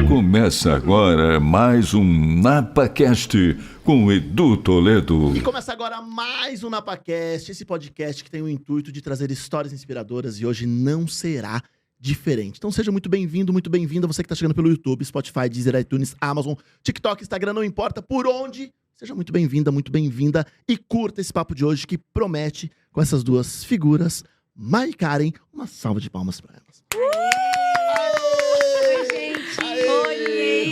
Começa agora mais um NapaCast com o Edu Toledo. E começa agora mais um NapaCast, esse podcast que tem o intuito de trazer histórias inspiradoras e hoje não será diferente. Então seja muito bem-vindo, muito bem-vinda, você que está chegando pelo YouTube, Spotify, Deezer, iTunes, Amazon, TikTok, Instagram, não importa por onde. Seja muito bem-vinda e curta esse papo de hoje que promete com essas duas figuras, Mai e Karen. Uma salva de palmas para elas. Oi, gente.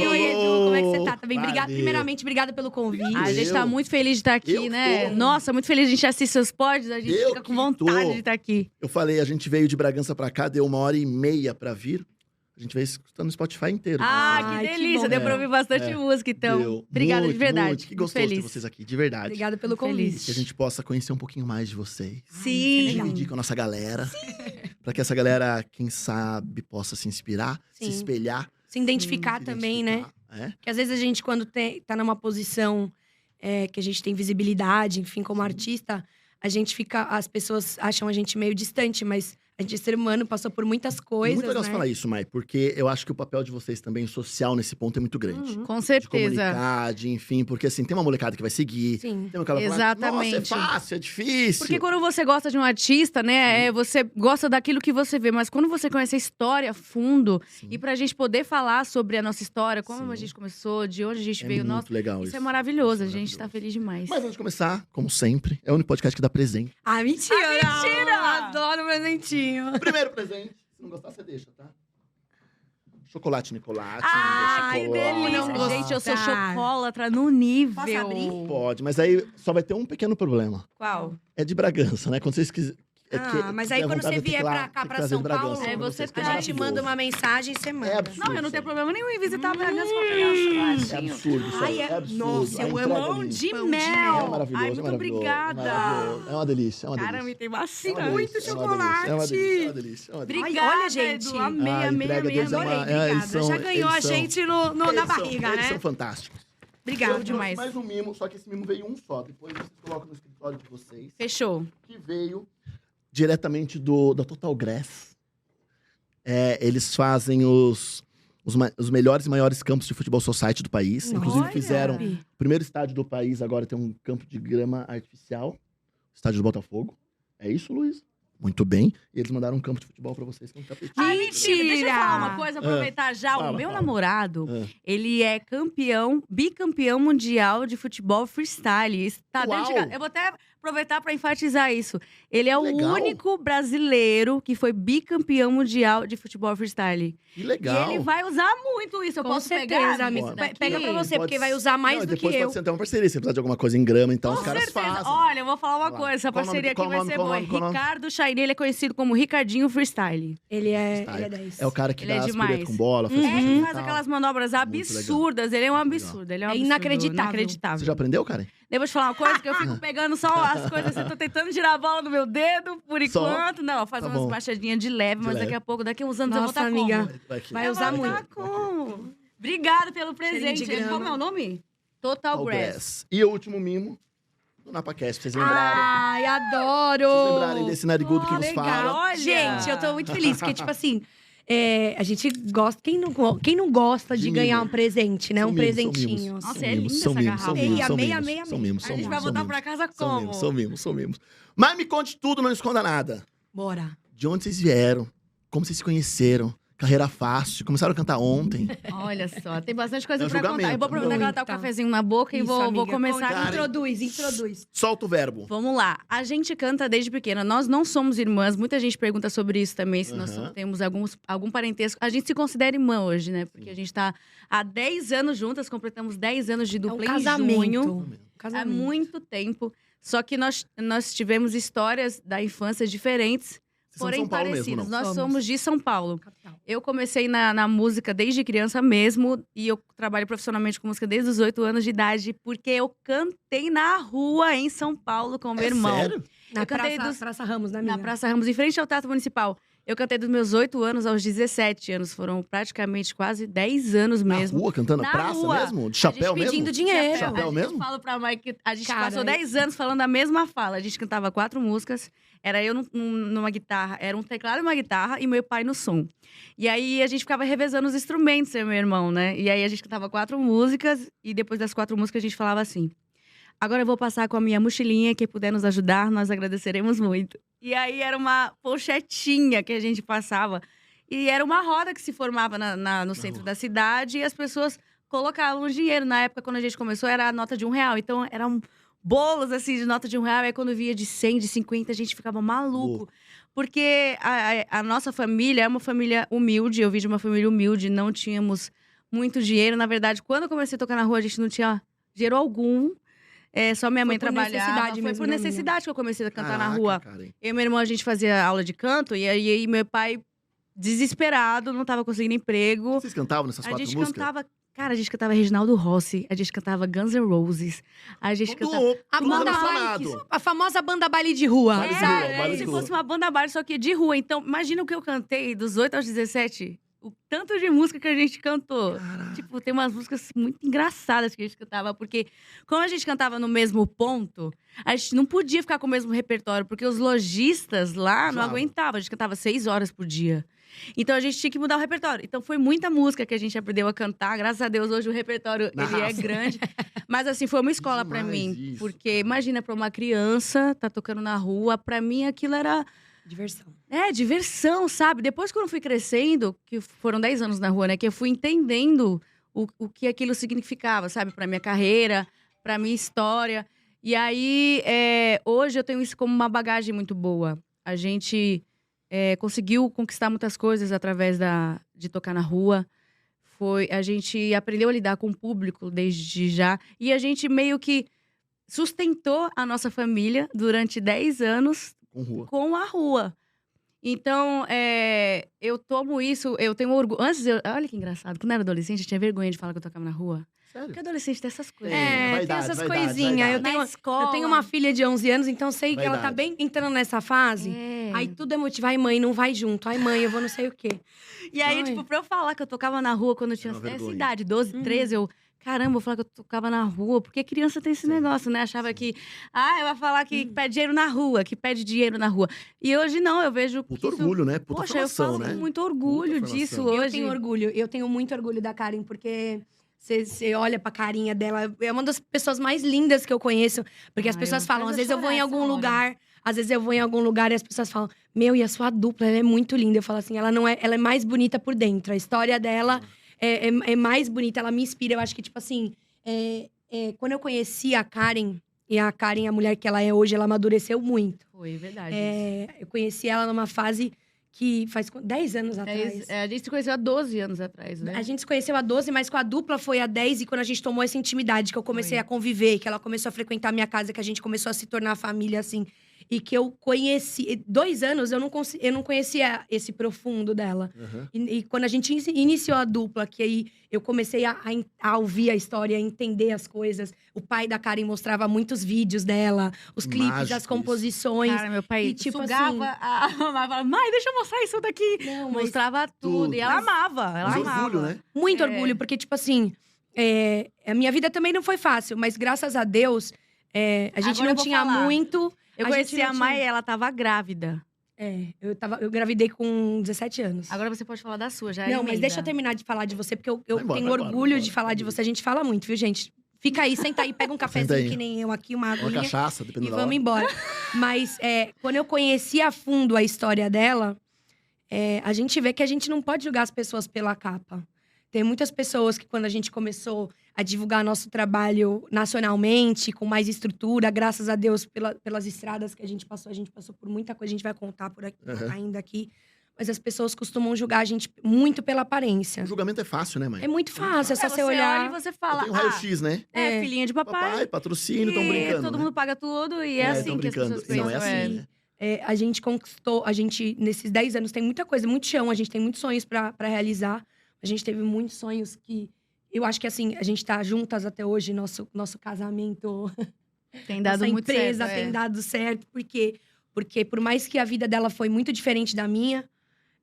Oi, Edu. Como é que você tá? Tá bem? Valeu. Primeiramente, obrigada pelo convite. Valeu. A gente tá muito feliz de estar aqui, Eu né? tô. Nossa, muito feliz de a gente assistir seus pods. A gente Eu fica com que vontade tô. de estar aqui. Eu falei, a gente veio de Bragança pra cá, deu 1h30 pra vir. A gente veio escutando o Spotify inteiro. Ah, Ai, que que delícia. bom. Deu pra ouvir bastante música, então. Deu. Obrigada, Muito, de verdade. muito. Que Muito gostoso ter feliz. vocês aqui, de verdade. Obrigada pelo Muito feliz. convite. Que a gente possa conhecer um pouquinho mais de vocês. Sim. Dividir com a nossa galera. Pra que essa galera, quem sabe, possa se inspirar, se Sim. espelhar. Se identificar se também, né? identificar. É? Porque às vezes a gente, quando tá numa posição que a gente tem visibilidade, enfim, como artista, a gente fica. As pessoas acham a gente meio distante, mas a gente é ser humano, passou por muitas coisas. Muito legal você né? falar isso, Mai, porque eu acho que o papel de vocês também, social, nesse ponto, é muito grande. Uhum. Com De certeza. comunicar, enfim, porque assim, tem uma molecada que vai seguir. Sim. Tem uma cara que vai falar, Exatamente. nossa, é fácil, é difícil. Porque quando você gosta de um artista, né, você gosta daquilo que você vê. Mas quando você conhece a história a fundo, Sim. e pra gente poder falar sobre a nossa história, como Sim. a gente começou, de onde a gente É veio, muito nossa, legal isso isso. é maravilhoso. Isso A é gente tá maravilhoso. feliz demais. Mas antes de começar, como sempre, é o único podcast que dá presente. Ah, mentira! Ah, mentira! Adoro presentinho. Primeiro presente, se não gostar, você deixa, tá? Chocolate Nicolate. Ai, chocolate. delícia. Não Gente, eu sou gostar. chocólatra no nível. Posso abrir? Pode, mas aí só vai ter um pequeno problema. Qual? É de Bragança, né? Quando vocês quiserem. Mas aí quando você vier pra cá, pra São Paulo, aí você que é a gente manda maravilhoso. uma mensagem e você manda. É absurdo. Não, eu não tenho problema nenhum em visitar a Bragança pra pegar um É chocolatinho. absurdo, isso Ai, aí, é absurdo. nossa, A eu entrega amo ali. De Pão de mel. mel. É maravilhoso, Ai, é muito maravilhoso, obrigada. é maravilhoso. É uma delícia, é uma delícia. Caramba, tem É uma bastante. delícia, muito é uma delícia, chocolate. É uma delícia, é uma delícia. Obrigada, Olha, gente. Edu. Amei, A amei, entrega amei, deles é amei. uma- Obrigada. eles são- Já ganhou a eles são- gente na barriga, Eles né? são fantásticos. Obrigada. Eu trouxe demais. mais um mimo, só que esse mimo veio um só. Depois vocês colocam no escritório de vocês. Fechou. Que veio diretamente da Total Grass. Eles fazem os melhores e maiores campos de futebol society do país. Inclusive Olha. fizeram o primeiro estádio do país, agora tem um campo de grama artificial. Estádio do Botafogo. É isso, Luiz? Muito bem. E eles mandaram um campo de futebol pra vocês com um tapetinho. Ai, mentira! Deixa eu falar uma coisa, aproveitar já. Fala, O meu fala. namorado, Ah. ele é bicampeão mundial de futebol freestyle. Isso tá dentro de Uau! casa. Eu vou até aproveitar pra enfatizar isso. Ele é o Legal. único brasileiro que foi bicampeão mundial de futebol freestyle. Que legal. E ele vai usar muito isso. Eu Com posso certeza, pegar, amigo. amigo? Pode. Pega pra você, Pode porque ser. vai usar mais Não, e do que depois eu. pode ser até uma parceria. Se precisar de alguma coisa em grama, então os Com caras certeza. fazem. Olha, eu vou falar uma Vai lá. coisa. Essa Qual o nome- parceria aqui qual o vai nome- ser qual o boa. nome- qual o nome? Ricardo Chaine, ele é conhecido como Ricardinho Freestyle. Ele é Style. 10. É o cara que Ele é dá as demais. piruetas com bola, faz Ele tudo e faz tal. aquelas manobras legal. absurdas. Ele é um Muito absurdo. Ele é um É absurdo, inacreditável. inacreditável. Você já aprendeu, Karen? Eu vou te falar uma coisa, que eu fico pegando só as coisas assim, tô tentando tirar a bola do meu dedo, por Só? enquanto. Não, faz Tá umas bom. baixadinhas de leve, De mas leve. daqui a pouco, daqui a uns anos eu vou Nossa, estar amiga. como? Vai Eu usar vou muito. tá como? Obrigada pelo Cheirinho de presente. grama. Como é o nome? Total All Grass. Grass. E o último mimo do NapaCast, pra vocês lembrarem. Ai, adoro! Vocês lembrarem desse narigudo que vos Legal. fala. Olha! Gente, eu tô muito feliz, porque, tipo assim, a gente gosta. Quem não gosta de De ganhar mimo. um presente, né? São Um mimos, são presentinho. mimos. Nossa, São é mimos, linda são essa mimos, são garrafa. mimos, são Amei, mimos, amei, são amei. mimos, A são gente vai mimos, voltar são pra casa mimos. São como? mimos, são mimos, são mimos. Mas me conte tudo, não esconda nada. Bora. De onde vocês vieram? Como vocês se conheceram? Carreira fácil. Começaram a cantar ontem. Olha só, tem bastante coisa É um pra contar. julgamento. Eu vou aproveitar que ela tá com o Muita. cafezinho na boca e Isso, vou amiga. começar. Karen. Introduz. Solta o verbo. Vamos lá. A gente canta desde pequena. Nós não somos irmãs. Muita gente pergunta sobre isso também, se nós Aham. temos algum parentesco. A gente se considera irmã hoje, né? Porque Sim. a gente tá há 10 anos juntas, completamos 10 anos de É um dupla em casamento. junho. É Casamento. muito tempo. Só que nós tivemos histórias da infância diferentes, Vocês são de porém São Paulo parecidas. mesmo, não? Nós Somos. somos de São Paulo. Capital. Eu comecei na música desde criança mesmo e eu trabalho profissionalmente com música desde os 8 anos de idade, porque eu cantei na rua em São Paulo com meu irmão. Sério? Na Eu cantei Praça, dos- Praça Ramos, né, amiga? Na Praça Ramos, em frente ao Teatro Municipal. Eu cantei dos meus 8 anos aos 17 anos. Foram praticamente quase 10 anos mesmo. Na rua, cantando na Na praça rua. mesmo? De chapéu mesmo? pedindo dinheiro. Chapéu mesmo? Eu falo pra Mike que a gente Cara, passou 10 anos falando a mesma fala. A gente cantava 4 músicas. Era eu numa guitarra, era um teclado e uma guitarra, e meu pai no som. E aí a gente ficava revezando os instrumentos, eu e meu irmão, né? E aí a gente cantava 4 músicas, e depois das 4 músicas a gente falava assim: agora eu vou passar com a minha mochilinha, quem puder nos ajudar, nós agradeceremos muito. E aí era uma pochetinha que a gente passava. E era uma roda que se formava no centro da cidade, e as pessoas colocavam dinheiro. Na época, quando a gente começou, era a nota de R$1. Então, eram bolos, assim, de nota de R$1. Aí, quando via de 100, de 50, a gente ficava maluco. Porque a nossa família é uma família humilde. Eu vim de uma família humilde, não tínhamos muito dinheiro. Na verdade, quando eu comecei a tocar na rua, a gente não tinha dinheiro algum. Só minha mãe trabalhava. Necessidade Foi mesmo, por né, necessidade que eu comecei a cantar na Caraca, rua. cara, hein? Eu e meu irmão, a gente fazia aula de canto. E aí, meu pai, desesperado, não tava conseguindo emprego. Vocês cantavam nessas A 4 gente músicas? cantava... Cara, a gente cantava Reginaldo Rossi. A gente cantava Guns N' Roses. A gente cantava... A Tudo banda relacionado. baile, a famosa banda baile de rua. Baile de rua, É, baile se de rua. fosse uma banda baile, só que de rua. Então, imagina o que eu cantei dos 8 aos 17. O tanto de música que a gente cantou. Caraca. Tipo, tem umas músicas muito engraçadas que a gente cantava. Porque, como a gente cantava no mesmo ponto, a gente não podia ficar com o mesmo repertório. Porque os lojistas lá não Usavam. aguentavam. A gente cantava 6 horas por dia. Então, a gente tinha que mudar o repertório. Então, foi muita música que a gente aprendeu a cantar. Graças a Deus, hoje o repertório Na ele é raça. grande. Mas, assim, foi uma escola pra Demais mim. isso, Porque, imagina, pra uma criança, tá tocando na rua. Pra mim, aquilo era... Diversão. diversão, sabe? Depois, quando eu fui crescendo, que foram 10 anos na rua, né? Que eu fui entendendo o que aquilo significava, sabe? Pra minha carreira, pra minha história. E aí, hoje eu tenho isso como uma bagagem muito boa. A gente conseguiu conquistar muitas coisas através de tocar na rua. A gente aprendeu a lidar com o público desde já. E a gente meio que sustentou a nossa família durante 10 anos Com rua. com a rua. Então, eu tomo isso, eu tenho orgulho. Olha que engraçado, quando eu era adolescente, eu tinha vergonha de falar que eu tocava na rua. Sério? Porque adolescente tem essas coisas. É, Tem vaidade, essas vaidade, coisinhas. vaidade. Na escola. Eu tenho uma filha de 11 anos, então sei que ela tá Vaidade. bem entrando nessa fase. Aí tudo é motivo. Ai, mãe, não vai junto. Ai, mãe, eu vou não sei o quê. E aí, Ai. tipo, pra eu falar que eu tocava na rua quando eu tinha É uma essa vergonha. idade, 12, 13, eu... Caramba, eu falar que eu tocava na rua. Porque criança tem esse negócio, né? Achava que... vai falar que pede dinheiro na rua, que pede dinheiro na rua. E hoje não, eu vejo que Puta isso... orgulho, né? Puta Poxa, eu formação, falo né? com muito orgulho Puta disso formação. hoje. Eu tenho muito orgulho da Karen, porque você olha pra carinha dela, é uma das pessoas mais lindas que eu conheço. Porque as pessoas falam, às vezes eu vou em algum lugar, e as pessoas falam, meu, e a sua dupla, ela é muito linda. Eu falo assim, ela é mais bonita por dentro. A história dela é mais bonita, ela me inspira. Eu acho que, tipo assim, quando eu conheci a Karen, e a Karen, a mulher que ela é hoje, ela amadureceu muito. Foi, verdade. Eu conheci ela numa fase que faz 10 anos atrás. A gente se conheceu há 12 anos atrás, né? A gente se conheceu há 12, mas com a dupla foi há 10. E quando a gente tomou essa intimidade, que eu comecei a conviver, que ela começou a frequentar a minha casa, que a gente começou a se tornar família, assim. E que eu conheci... 2 anos, eu não conhecia esse profundo dela. Uhum. E quando a gente iniciou a dupla, que aí eu comecei a ouvir a história, a entender as coisas. O pai da Karen mostrava muitos vídeos dela, os clipes, Mágico as isso. composições. Cara, meu pai E, tipo sugava a mamãe, falava, mãe, deixa eu mostrar isso daqui. Não, mas Mostrava tudo. tudo. E ela amava, ela Mas amava. orgulho, né? muito É. orgulho, porque, tipo assim, a minha vida também não foi fácil, mas graças a Deus, a gente Agora eu não vou tinha falar. muito. Eu gente conheci não a tinha- Mai e ela tava grávida. Eu gravidei com 17 anos. Agora você pode falar da sua, já Não, mas emenda. deixa eu terminar de falar de você, porque eu Vai embora, tenho vai embora, orgulho vai de embora. falar de você. A gente fala muito, viu, gente? Fica aí, senta aí, pega um cafezinho aí. que nem eu aqui, uma Uma aguinha. cachaça, E dependendo da vamos hora. embora. Mas quando eu conheci a fundo a história dela, a gente vê que a gente não pode julgar as pessoas pela capa. Tem muitas pessoas que, quando a gente começou a divulgar nosso trabalho nacionalmente, com mais estrutura, graças a Deus, pelas estradas que a gente passou por muita coisa, a gente vai contar por aqui, Uhum. ainda aqui. Mas as pessoas costumam julgar a gente muito pela aparência. O julgamento é fácil, né, mãe? É muito fácil, é só você olha olhar. e você Eu fala, tenho um raio-x, né? filhinha de papai. Papai, patrocínio, estão e brincando. todo né? mundo paga tudo e é assim tão que as brincando. pessoas E não é pensam. assim, né? A gente conquistou, nesses 10 anos, tem muita coisa, muito chão, a gente tem muitos sonhos pra realizar. A gente teve muitos sonhos que... Eu acho que, assim, a gente tá juntas até hoje, nosso casamento, Tem dado nossa muito empresa certo. tem dado certo. Porque por mais que a vida dela foi muito diferente da minha,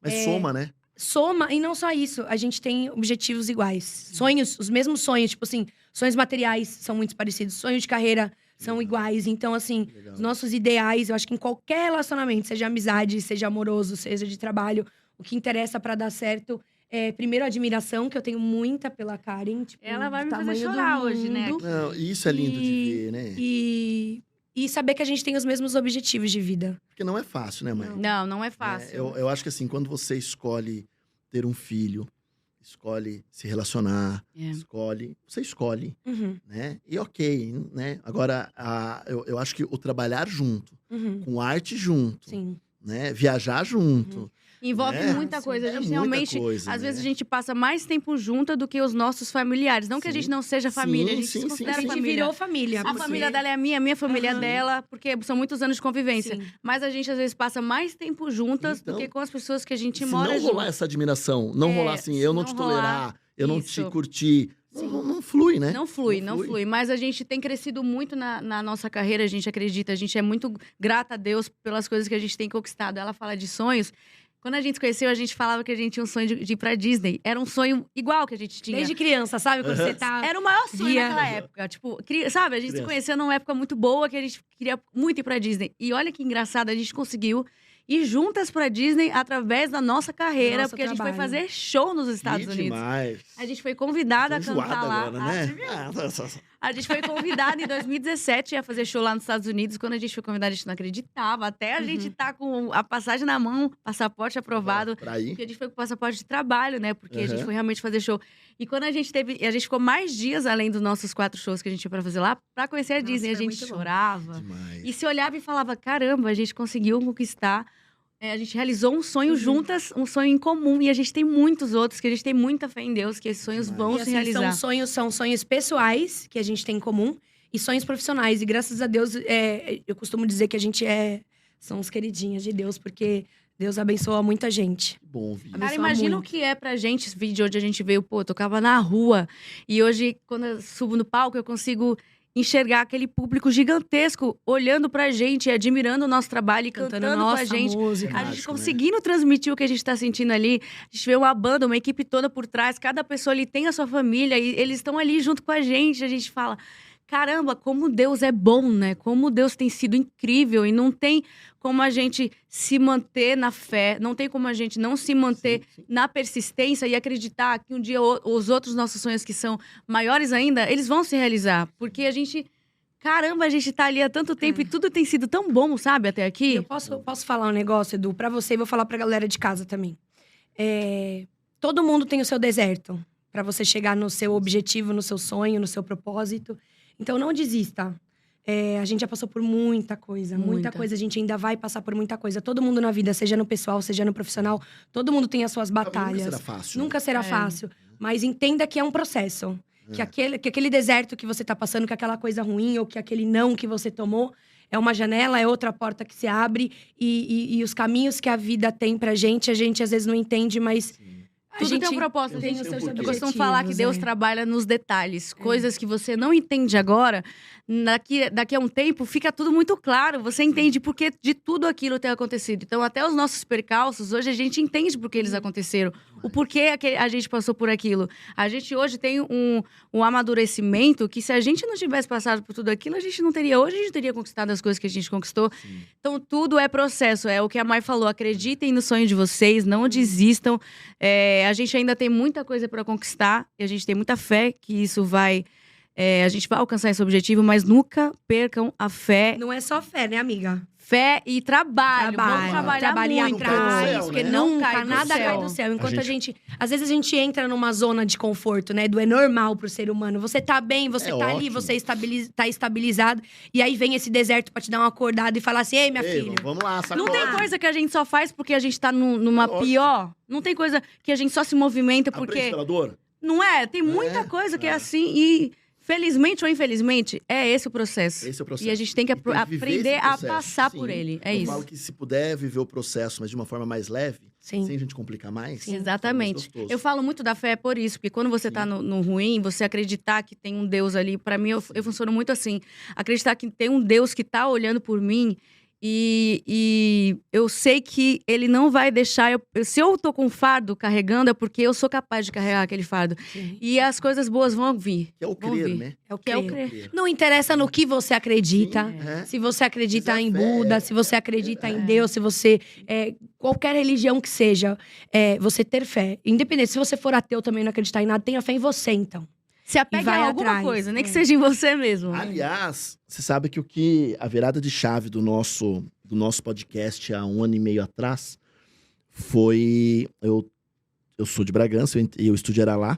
Mas soma, né? Soma, e não só isso, a gente tem objetivos iguais. Sonhos, os mesmos sonhos, tipo assim, sonhos materiais são muito parecidos, sonhos de carreira são iguais. Então, assim, Legal. os nossos ideais, eu acho que em qualquer relacionamento, seja amizade, seja amoroso, seja de trabalho, o que interessa pra dar certo é, primeiro, a admiração, que eu tenho muita pela Karen. Tipo, Ela vai do me fazer tamanho do chorar hoje, né? mundo. Não, isso é lindo de ver, né? E saber que a gente tem os mesmos objetivos de vida. Porque não é fácil, né, mãe? Não é fácil. Eu acho que assim, quando você escolhe ter um filho, escolhe se relacionar, você escolhe, Uhum, né? E ok, né? Agora, eu acho que o trabalhar junto, uhum. com arte junto, Sim. né? Viajar junto, Envolve né? muita coisa. A gente muita realmente, coisa, às né? vezes, a gente passa mais tempo junta do que os nossos familiares. Não que a Sim. gente não seja família, a gente se Sim, considera A gente família. virou família. A porque- família dela é a minha família é Aham. dela, porque são muitos anos de convivência. Sim. Mas a gente, às vezes, passa mais tempo juntas Então, do que com as pessoas que a gente Se mora não junto. rolar essa admiração, não rolar assim, se eu não não te rolar tolerar, eu não te isso. curtir, não flui, né? Não flui. Mas a gente tem crescido muito na nossa carreira, a gente acredita. A gente é muito grata a Deus pelas coisas que a gente tem conquistado. Ela fala de sonhos. Quando a gente se conheceu, a gente falava que a gente tinha um sonho de ir pra Disney. Era um sonho igual que a gente tinha. Desde criança, sabe? Quando você tá... Era o maior sonho Via- naquela época. Tipo, sabe? A gente se Criança. conheceu numa época muito boa que a gente queria muito ir pra Disney. E olha que engraçado, a gente conseguiu ir juntas pra Disney através da nossa carreira, Nosso porque a gente foi trabalho. fazer show nos Estados Que Unidos. demais. A gente foi convidada a Tô cantar enjoada lá. agora, Ah, né? você viu? Ah, A gente foi convidada em 2017 a fazer show lá nos Estados Unidos. Quando a gente foi convidada, a gente não acreditava. Até a gente tá com a passagem na mão, passaporte aprovado. Pra ir. Porque a gente foi com passaporte de trabalho, né? Porque a gente Aham. foi realmente fazer show. E quando a gente ficou mais dias além dos nossos 4 shows que a gente ia pra fazer lá, pra conhecer a Nossa, Disney. A foi gente muito bom. chorava. Demais. E se olhava e falava: caramba, a gente conseguiu conquistar. A gente realizou um sonho juntas, um sonho em comum. E a gente tem muitos outros, que a gente tem muita fé em Deus, que esses sonhos Demais. vão E, se assim, realizar. são sonhos pessoais que a gente tem em comum e sonhos profissionais. E graças a Deus, eu costumo dizer que a gente são os queridinhas de Deus, porque Deus abençoa muita gente. Que bom, Vi. Cara, abençoa imagina muito. o que é pra gente esse vídeo onde a gente veio, pô, eu tocava na rua. E hoje, quando eu subo no palco, eu consigo enxergar aquele público gigantesco olhando pra gente, admirando o nosso trabalho e cantando com nossa a gente. música. A gente Mágico, né? conseguindo transmitir o que a gente tá sentindo ali. A gente vê uma banda, uma equipe toda por trás. Cada pessoa ali tem a sua família e eles estão ali junto com a gente. A gente fala, caramba, como Deus é bom, né? Como Deus tem sido incrível. E não tem como a gente se manter na fé. Não tem como a gente não se manter Sim, sim. na persistência e acreditar que um dia os outros nossos sonhos que são maiores ainda, eles vão se realizar. Porque a gente... Caramba, a gente tá ali há tanto tempo e tudo tem sido tão bom, sabe, até aqui. Eu posso falar um negócio, Edu, pra você e vou falar pra galera de casa também. Todo mundo tem o seu deserto pra você chegar no seu objetivo, no seu sonho, no seu propósito. Então não desista. A gente já passou por muita coisa, muita Muita. coisa. A gente ainda vai passar por muita coisa. Todo mundo na vida, seja no pessoal, seja no profissional, todo mundo tem as suas batalhas. Nunca será fácil. Nunca será É. fácil. Mas entenda que é um processo. Que aquele deserto que você tá passando, que aquela coisa ruim, ou que aquele não que você tomou, é uma janela, é outra porta que se abre. E os caminhos que a vida tem pra gente, a gente às vezes não entende, mas... a Tudo gente tem um propósito. tem gente. os seus Eu Eu costumo objetivos, falar que Deus trabalha nos detalhes. Coisas que você não entende agora, daqui a um tempo fica tudo muito claro. Você entende por que de tudo aquilo ter acontecido. Então, até os nossos percalços, hoje a gente entende por que eles aconteceram. O porquê a gente passou por aquilo. A gente hoje tem um amadurecimento que, se a gente não tivesse passado por tudo aquilo, a gente não teria. Hoje a gente teria conquistado as coisas que a gente conquistou. Sim. Então, tudo é processo. É o que a Mai falou. Acreditem no sonho de vocês, não desistam. A gente ainda tem muita coisa para conquistar. E a gente tem muita fé que isso vai... a gente vai alcançar esse objetivo, mas nunca percam a fé. Não é só fé, né, amiga? Fé e trabalho. Vamos trabalhar trabalho ir muito. atrás, céu, porque né? Não nunca, cai do nada céu. cai do céu. Enquanto A a gente... Às vezes a gente entra numa zona de conforto, né? É normal pro ser humano. Você tá bem, você É tá ali, ótimo. você tá estabilizado. E aí vem esse deserto pra te dar uma acordada e falar assim, ei, minha Ei, filha. vamos lá, sacode. Não tem coisa que a gente só faz porque a gente tá numa Lógico. pior. Não tem coisa que a gente só se movimenta Aprende porque... pela dor? Não é? Tem muita coisa que é assim e... Felizmente ou infelizmente, é esse o processo. Esse é o processo. E a gente tem que E tem que viver aprender esse a processo. passar Sim. por ele. É Eu isso. falo que se puder viver o processo, mas de uma forma mais leve, Sim. sem a gente complicar mais. fica mais Exatamente. gostoso. Eu falo muito da fé por isso, porque quando você tá no ruim, você acreditar que tem um Deus ali, pra mim, eu funciono muito assim. Acreditar que tem um Deus que tá olhando por mim E eu sei que ele não vai deixar… se eu tô com um fardo carregando, é porque eu sou capaz de carregar aquele fardo. Sim. E as coisas boas vão vir. Que é o Vão crer, vir. né? É o Que é o crer. crer. Não interessa no que você acredita. Sim, é. Se você acredita Mas a em fé Buda, é- se você acredita em Deus, se você… qualquer religião que seja, você ter fé. Independente, se você for ateu também não acreditar em nada, tenha fé em você, então. Se apegue vai a alguma atrás. coisa, nem que seja em você mesmo. Aliás, você sabe que a virada de chave do nosso podcast há 1 ano e meio atrás foi… Eu sou de Bragança, eu estúdio era lá,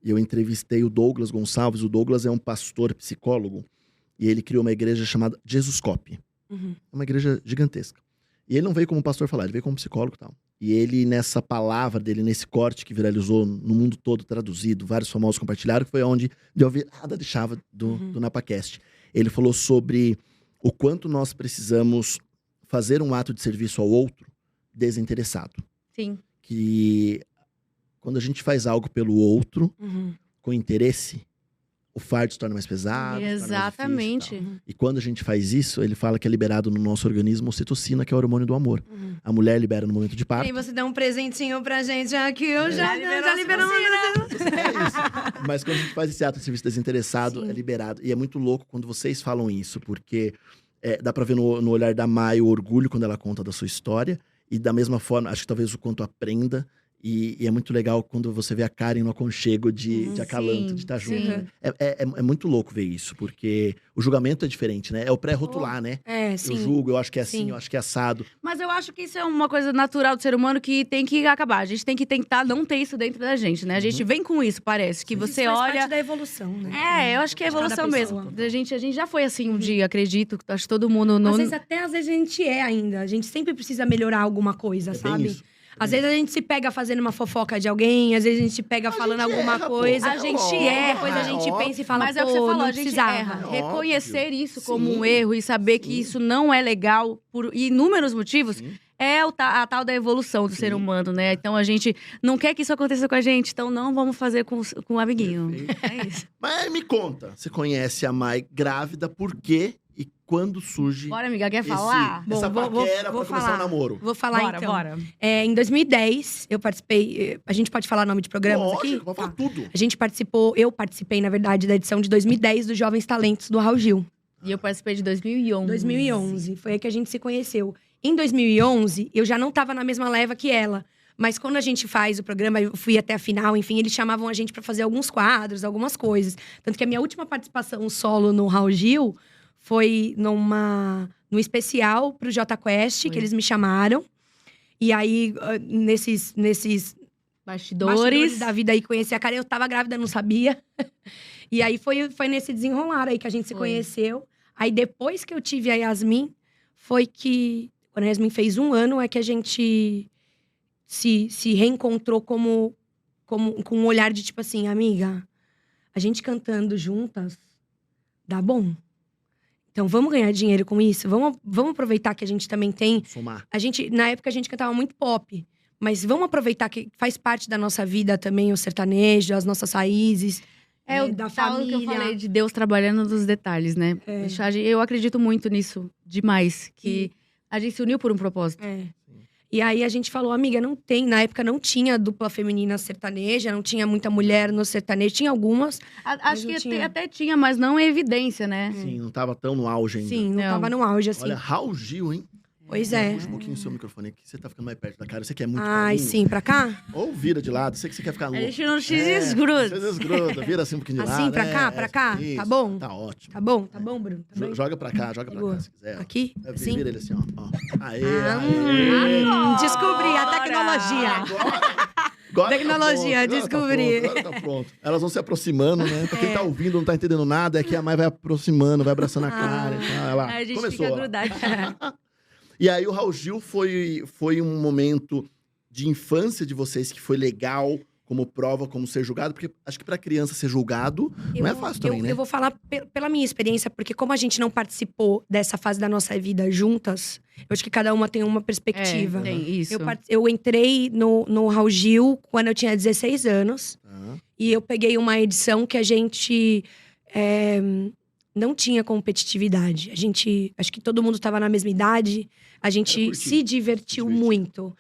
e eu entrevistei o Douglas Gonçalves. O Douglas é um pastor psicólogo, e ele criou uma igreja chamada Jesuscope. Uhum. É uma igreja gigantesca. E ele não veio como pastor falar, ele veio como psicólogo e tal. E ele, nessa palavra dele, nesse corte que viralizou no mundo todo, traduzido, vários famosos compartilharam, que foi onde deu a virada de chave do NapaCast. Ele falou sobre o quanto nós precisamos fazer um ato de serviço ao outro desinteressado. Sim. Que quando a gente faz algo pelo outro, Uhum. com interesse, o fardo se torna mais pesado. se torna mais Exatamente. difícil e tal. E quando a gente faz isso, ele fala que é liberado no nosso organismo ocitocina, que é o hormônio do amor. Uhum. A mulher libera no momento de E parto. aí você dá um presentinho pra gente aqui, eu já liberou liberou. É isso. Mas quando a gente faz esse ato de serviço desinteressado, Sim. é liberado. E é muito louco quando vocês falam isso, porque dá pra ver no olhar da Mai o orgulho quando ela conta da sua história. E da mesma forma, acho que talvez o quanto aprenda. E é muito legal quando você vê a Karen no aconchego de acalanto, sim, de estar junto. sim. É muito louco ver isso, porque o julgamento é diferente, né? É o pré-rotular, né? É, Eu sim. julgo, eu acho que é assim, Sim. eu acho que é assado. Mas eu acho que isso é uma coisa natural do ser humano que tem que acabar. A gente tem que tentar não ter isso dentro da gente, né? A gente vem com isso, parece. Que você Isso faz olha… parte da evolução, né? Eu acho que é De cada evolução pessoa. mesmo. A gente já foi assim um dia, acredito. Acho que todo mundo… Não… Às vezes a gente é ainda. A gente sempre precisa melhorar alguma coisa, É bem sabe? isso. Às vezes a gente se pega fazendo uma fofoca de alguém, às vezes a gente se pega falando gente alguma erra, pô. coisa. A gente erra, depois a gente é pensa e fala, Mas é o que você pô, falou, não a gente precisava. erra. É Reconhecer óbvio. isso como Sim. um erro e saber que Sim. isso não é legal por inúmeros motivos, Sim. é a tal da evolução do ser Sim. humano, né? Então a gente não quer que isso aconteça com a gente, então não vamos fazer com o amiguinho. Perfeito. É isso. Mas me conta, você conhece a Mai grávida, por quê e quando surge Bora, amiga, quer falar? essa Bom, vou paquera pra começar falar. o namoro? Vou falar Bora, então. bora. Em 2010, eu participei. A gente pode falar nome de programas Lógico, aqui? pode falar Tá. tudo. Eu participei, na verdade, da edição de 2010 do Jovens Talentos do Raul Gil. E eu participei de 2011. 2011. Foi aí que a gente se conheceu. Em 2011, eu já não tava na mesma leva que ela. Mas quando a gente faz o programa, eu fui até a final, enfim, eles chamavam a gente pra fazer alguns quadros, algumas coisas. Tanto que a minha última participação solo no Raul Gil foi no especial pro Jota Quest, que eles me chamaram. E aí, nesses bastidores da vida aí, conheci a cara. Eu tava grávida, não sabia. E aí, foi nesse desenrolar aí que a gente se conheceu. Aí, depois que eu tive a Yasmin, foi que… Quando a Yasmin fez 1 ano, é que a gente se reencontrou com um olhar de tipo assim, amiga, a gente cantando juntas, dá bom. Então, vamos ganhar dinheiro com isso? Vamos aproveitar que a gente também tem… Somar. Na época, a gente cantava muito pop. Mas vamos aproveitar que faz parte da nossa vida também o sertanejo, as nossas raízes. Da tal família. que eu falei de Deus trabalhando nos detalhes, né? Eu acredito muito nisso demais. Que a gente se uniu por um propósito. E aí a gente falou, amiga, não tem. Na época não tinha dupla feminina sertaneja, não tinha muita mulher no sertanejo. Tinha algumas. Acho não que tinha. até tinha, mas não em evidência, né? Sim, não tava tão no auge ainda. Sim, não Não. tava no auge, assim. Olha, Raul Gil, hein? Pois é. Puxa um pouquinho o seu microfone aqui, você tá ficando mais perto da cara. Você quer muito Ai, carinho? sim, pra cá? Ou vira de lado, sei que você quer ficar A louco. gente não se desgruda. Você desgruda, vira assim um pouquinho de Assim, lado. pra cá? isso, Tá bom? Tá ótimo. Tá bom, Bruno? Tá bem? Joga pra cá, Pegou. se quiser. ó. Aqui? Assim? Vira ele assim, ó. Aê, Ah, aê. descobri a tecnologia. Agora Tecnologia, tá pronto, descobri. Agora tá pronto. Elas vão se aproximando, né? Pra quem tá ouvindo, não tá entendendo nada, é que a Mai vai aproximando, vai abraçando a cara. e tal. Ela Aí a gente começou. fica ó. grudado. E aí o Raul Gil foi um momento de infância de vocês que foi legal, como prova, como ser julgado, porque acho que pra criança ser julgado não é fácil também, né? Eu vou falar pela minha experiência, porque como a gente não participou dessa fase da nossa vida juntas, eu acho que cada uma tem uma perspectiva. Tem isso. Eu entrei no Raul Gil quando eu tinha 16 anos. Ah, E eu peguei uma edição que a gente não tinha competitividade. Acho que todo mundo estava na mesma idade. A gente se divertiu muito.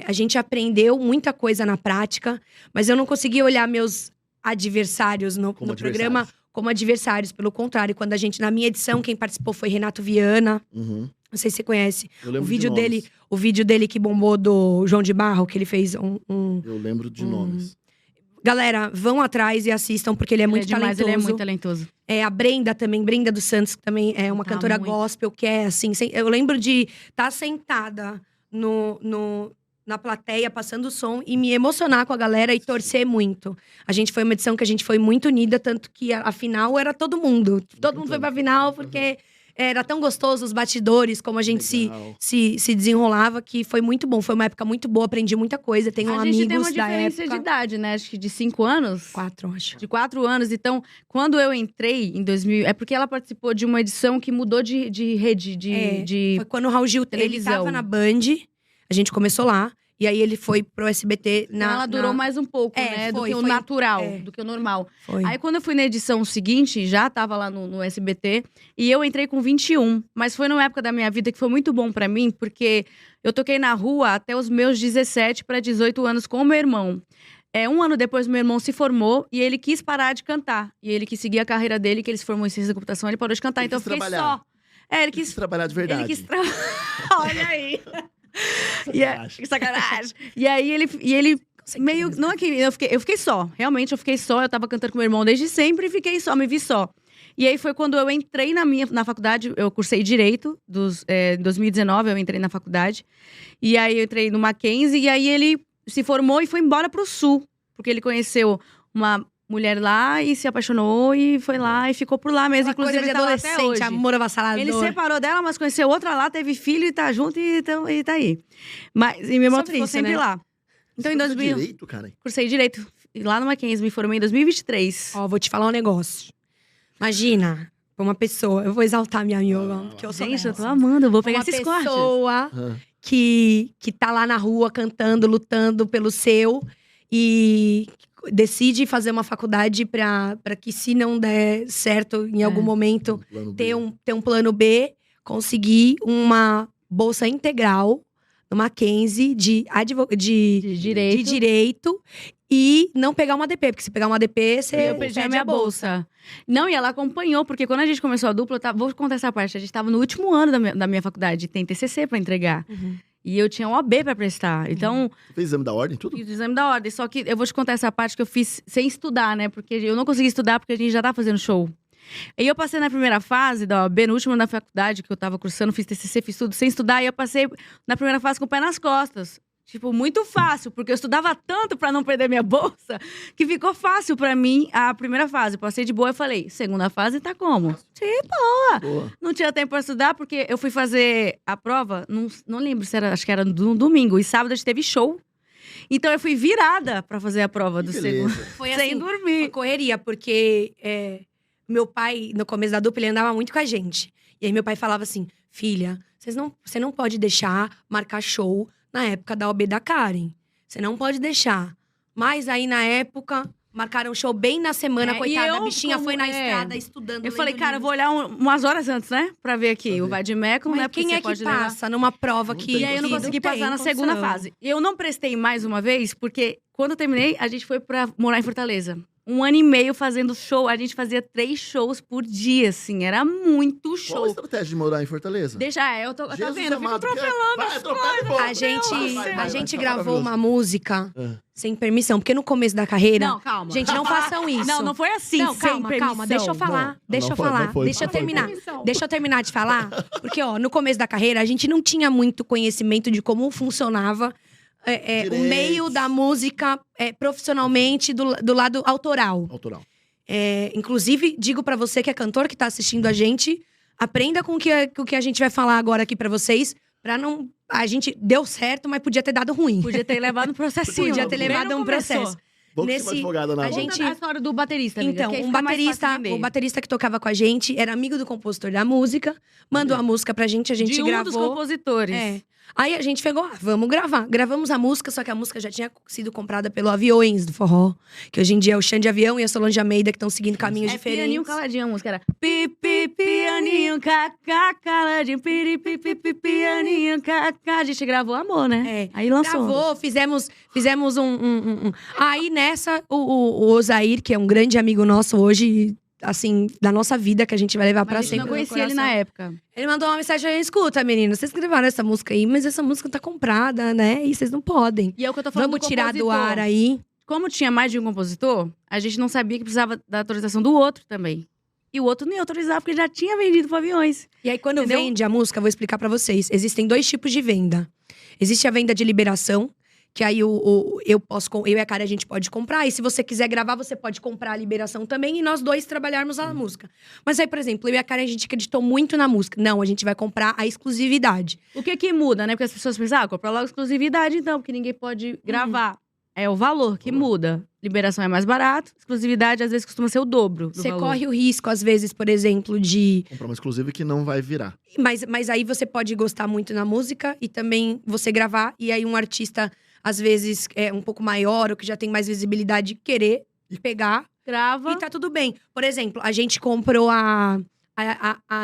A gente aprendeu muita coisa na prática, mas eu não conseguia olhar meus adversários no programa como adversários. Pelo contrário, quando na minha edição, quem participou foi Renato Viana. Não sei se você conhece. O vídeo dele que bombou do João de Barro, que ele fez Eu lembro de nomes. Galera, vão atrás e assistam, porque ele é muito talentoso. Ele é muito talentoso. A Brenda também, Brenda dos Santos, que também é uma cantora gospel, que é assim… Eu lembro de estar sentada na plateia, passando o som, e me emocionar com a galera e torcer muito. Foi uma edição que a gente foi muito unida, tanto que a final era todo mundo. Todo mundo foi pra final, porque era tão gostoso os batidores, como a gente se desenrolava, que foi muito bom. Foi uma época muito boa, aprendi muita coisa. Tenho amigos da época. A gente tem uma diferença de idade, né? Acho que de 5 anos. 4, acho. De 4 anos. Então, quando eu entrei em 2000… É porque ela participou de uma edição que mudou de rede, Foi quando o Raul Gil, ele tava na Band, a gente começou lá. E aí ele foi pro SBT ela durou mais um pouco, né? Do que o natural, do que o normal. Foi. Aí quando eu fui na edição seguinte, já tava lá no SBT. E eu entrei com 21. Mas foi numa época da minha vida que foi muito bom pra mim. Porque eu toquei na rua até os meus 17 para 18 anos com o meu irmão. Um ano depois, meu irmão se formou e ele quis parar de cantar. E ele quis seguir a carreira dele, que ele se formou em ciência da computação. Ele parou de cantar, então eu fiquei só. Ele quis trabalhar de verdade. Ele quis Olha aí. Sacanagem. E aí ele meio… Não é que eu fiquei só. Realmente, eu fiquei só. Eu tava cantando com meu irmão desde sempre e fiquei só, me vi só. E aí foi quando eu entrei na faculdade. Eu cursei Direito. Em 2019, eu entrei na faculdade. E aí eu entrei no Mackenzie. E aí ele se formou e foi embora pro Sul. Porque ele conheceu uma mulher lá e se apaixonou e foi lá e ficou por lá mesmo. Inclusive, coisa de tá lá até adolescente, hoje. amor avassalador. Ele separou dela, mas conheceu outra lá, teve filho e tá junto e tá aí. E meu irmão ficou sempre lá. Então, em 2000… Direito, cara? Cursei Direito. Lá no Mackenzie, me formei em 2023. Vou te falar um negócio. Imagina, uma pessoa… Eu vou exaltar minha amiga, porque eu sou Gente, eu tô amando, eu vou pegar esses cortes. Uma pessoa que tá lá na rua cantando, lutando pelo seu e… decide fazer uma faculdade para que, se não der certo em algum momento, ter um plano B, conseguir uma bolsa integral no Mackenzie de direito e não pegar uma ADP, porque se pegar uma ADP, você perde a minha bolsa. Não, e ela acompanhou, porque quando a gente começou a dupla, vou contar essa parte, a gente tava no último ano da minha faculdade, tem TCC para entregar. E eu tinha um OB pra prestar, então… Você fez exame da ordem, tudo? Fiz o exame da ordem, só que eu vou te contar essa parte que eu fiz sem estudar, né? Porque eu não consegui estudar porque a gente já tava fazendo show. E eu passei na primeira fase da OAB, no último ano da faculdade que eu tava cursando, fiz TCC, fiz tudo sem estudar. E eu passei na primeira fase com o pé nas costas. Tipo, muito fácil, porque eu estudava tanto pra não perder minha bolsa, que ficou fácil pra mim a primeira fase. Passei de boa e falei, segunda fase tá como? Boa. Não tinha tempo pra estudar, porque eu fui fazer a prova, não lembro se era, acho que era no domingo, e sábado a gente teve show. Então eu fui virada pra fazer a prova do segundo. Foi sem assim, dormir. Foi correria, porque meu pai, no começo da dupla, ele andava muito com a gente. E aí meu pai falava assim, filha, você não pode deixar marcar show na época da OB da Karen. Você não pode deixar. Mas aí, na época, marcaram show bem na semana, coitada. A bichinha foi na estrada estudando. Eu falei, cara, eu vou olhar umas horas antes, né? Pra ver aqui. O Vadimeco, mas né? quem é que passa numa prova que… E aí eu não consegui passar na segunda fase. Eu não prestei mais uma vez, porque quando eu terminei, a gente foi pra morar em Fortaleza. 1 ano e meio fazendo show. A gente fazia 3 shows por dia, assim. Era muito show. Qual a estratégia de morar em Fortaleza? Eu tô… Tá vendo? Eu fico amado, atropelando. A gente gravou uma música sem permissão. Porque no começo da carreira… Não, calma. Gente, não façam isso. Não foi assim, não, sem calma, permissão. calma. Deixa eu falar. Deixa eu terminar. Deixa eu terminar de falar. Porque, no começo da carreira, a gente não tinha muito conhecimento de como funcionava o meio da música profissionalmente do lado autoral. Inclusive, digo pra você que é cantor, que tá assistindo a gente, aprenda com o que a gente vai falar agora aqui pra vocês, pra não… A gente deu certo, mas podia ter dado ruim. Podia ter levado um processinho. Podia ter levado um processo. A gente… A história do baterista, amiga, então, o baterista que tocava com a gente era amigo do compositor da música, mandou a música pra gente, a gente gravou. Um dos compositores. Aí a gente pegou, vamos gravar. Gravamos a música, só que a música já tinha sido comprada pelo Aviões do Forró. Que hoje em dia é o Xande Avião e a Solange Almeida, que estão seguindo caminhos diferentes. Pianinho caladinho a música, era pianinho, cacá, caladinho, pianinho, cacá. A gente gravou Amor, né? Aí lançou. Gravou, fizemos Aí nessa, o Osair, que é um grande amigo nosso hoje, assim, da nossa vida, que a gente vai levar pra Mas a gente sempre. não conhecia ele na época. Ele mandou uma mensagem: escuta, meninas, vocês gravaram essa música aí, mas essa música tá comprada, né? E vocês não podem. E é o que eu tô falando. Vamos tirar do ar aí. Como tinha mais de um compositor, a gente não sabia que precisava da autorização do outro também. E o outro nem autorizava, porque já tinha vendido para Aviões. E aí, quando Entendeu? vende a música, vou explicar pra vocês. Existem 2 tipos de venda. Existe a venda de liberação, que aí eu e a Karen, a gente pode comprar. E se você quiser gravar, você pode comprar a liberação também. E nós 2 trabalharmos a música. Mas aí, por exemplo, eu e a Karen, a gente acreditou muito na música. Não, a gente vai comprar a exclusividade. O que muda, né? Porque as pessoas pensam, compra logo exclusividade então, porque ninguém pode gravar. É o valor que muda. Liberação é mais barato, exclusividade às vezes costuma ser o dobro do Você valor. corre o risco, às vezes, por exemplo, de… Comprar uma exclusiva que não vai virar. Mas aí você pode gostar muito na música e também você gravar. E aí um artista, às vezes, é um pouco maior ou que já tem mais visibilidade, querer pegar Grava. e tá tudo bem. Por exemplo, a gente comprou a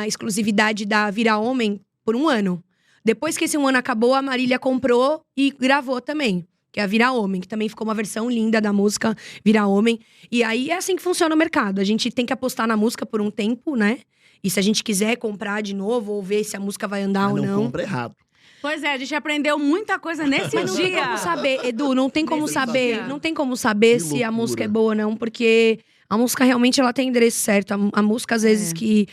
exclusividade da Vira Homem por 1 ano. Depois que esse 1 ano acabou, a Marília comprou e gravou também. Que é a Vira Homem, que também ficou uma versão linda da música Vira Homem. E aí é assim que funciona o mercado. A gente tem que apostar na música por um tempo, né? E se a gente quiser comprar de novo ou ver se a música vai andar Mas ou não não. compra errado. Pois é, a gente aprendeu muita coisa nesse Mas não tem dia. como saber, Edu, não tem como Nesse saber. dia. Não tem como saber Que se a loucura. música é boa ou não, porque a música realmente ela tem endereço certo. A música, às vezes, que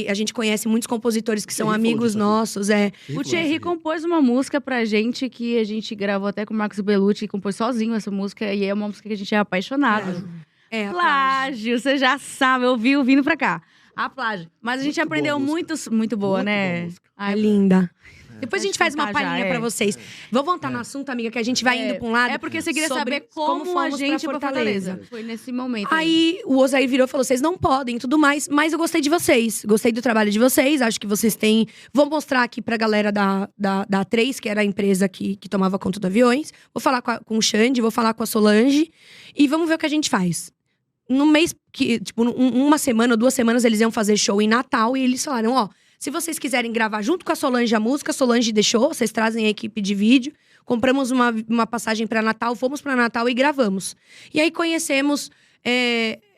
a gente conhece muitos compositores que são Thierry falou amigos disso aqui. nossos. O Thierry compôs uma música pra gente que a gente gravou até com o Marcos Bellucci, que compôs sozinho essa música. E é uma música que a gente é apaixonado. É, Plágio, você já sabe, eu vi vindo pra cá. A plágio. Mas a gente Muito aprendeu boa a muito boa, Muito né? boa a música. é linda. Depois a gente faz uma contar já, palhinha pra vocês. Vamos voltar no assunto, amiga, que a gente vai indo pra um lado. É porque você queria sobre saber como a fomos gente pra pra Fortaleza. Foi nesse momento. Aí o Osair virou e falou: vocês não podem e tudo mais, mas eu gostei de vocês. Gostei do trabalho de vocês, acho que vocês têm. Vou mostrar aqui pra galera da A3, que era a empresa que tomava conta do Aviões. Vou falar com o Xande, vou falar com a Solange e vamos ver o que a gente faz. No mês que, tipo, 1 semana ou 2 semanas, eles iam fazer show em Natal e eles falaram: ó, se vocês quiserem gravar junto com a Solange a música, a Solange deixou, vocês trazem a equipe de vídeo. Compramos uma passagem pra Natal, fomos pra Natal e gravamos. E aí conhecemos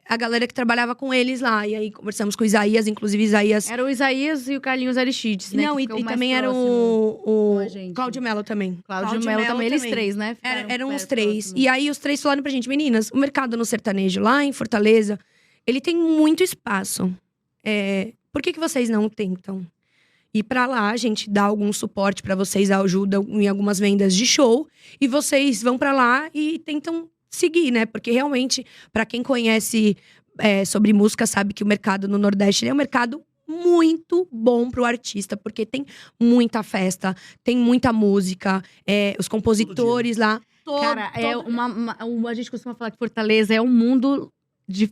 a galera que trabalhava com eles lá. E aí conversamos com o Isaías, inclusive Isaías… Era o Isaías e o Carlinhos Aristides, né? Não, que e ficou mais também era próximo o com a gente. Cláudio Mello também. Cláudio Mello também, eles 3, né? Eram os perto, 3. próximo. E aí os 3 falaram pra gente: meninas, o mercado no sertanejo lá em Fortaleza, ele tem muito espaço. Por que vocês não tentam ir pra lá? A gente dá algum suporte pra vocês, ajuda em algumas vendas de show. E vocês vão pra lá e tentam seguir, né? Porque realmente, pra quem conhece sobre música, sabe que o mercado no Nordeste ele é um mercado muito bom pro artista, porque tem muita festa, tem muita música, os compositores lá. Cara, a gente costuma falar que Fortaleza é um mundo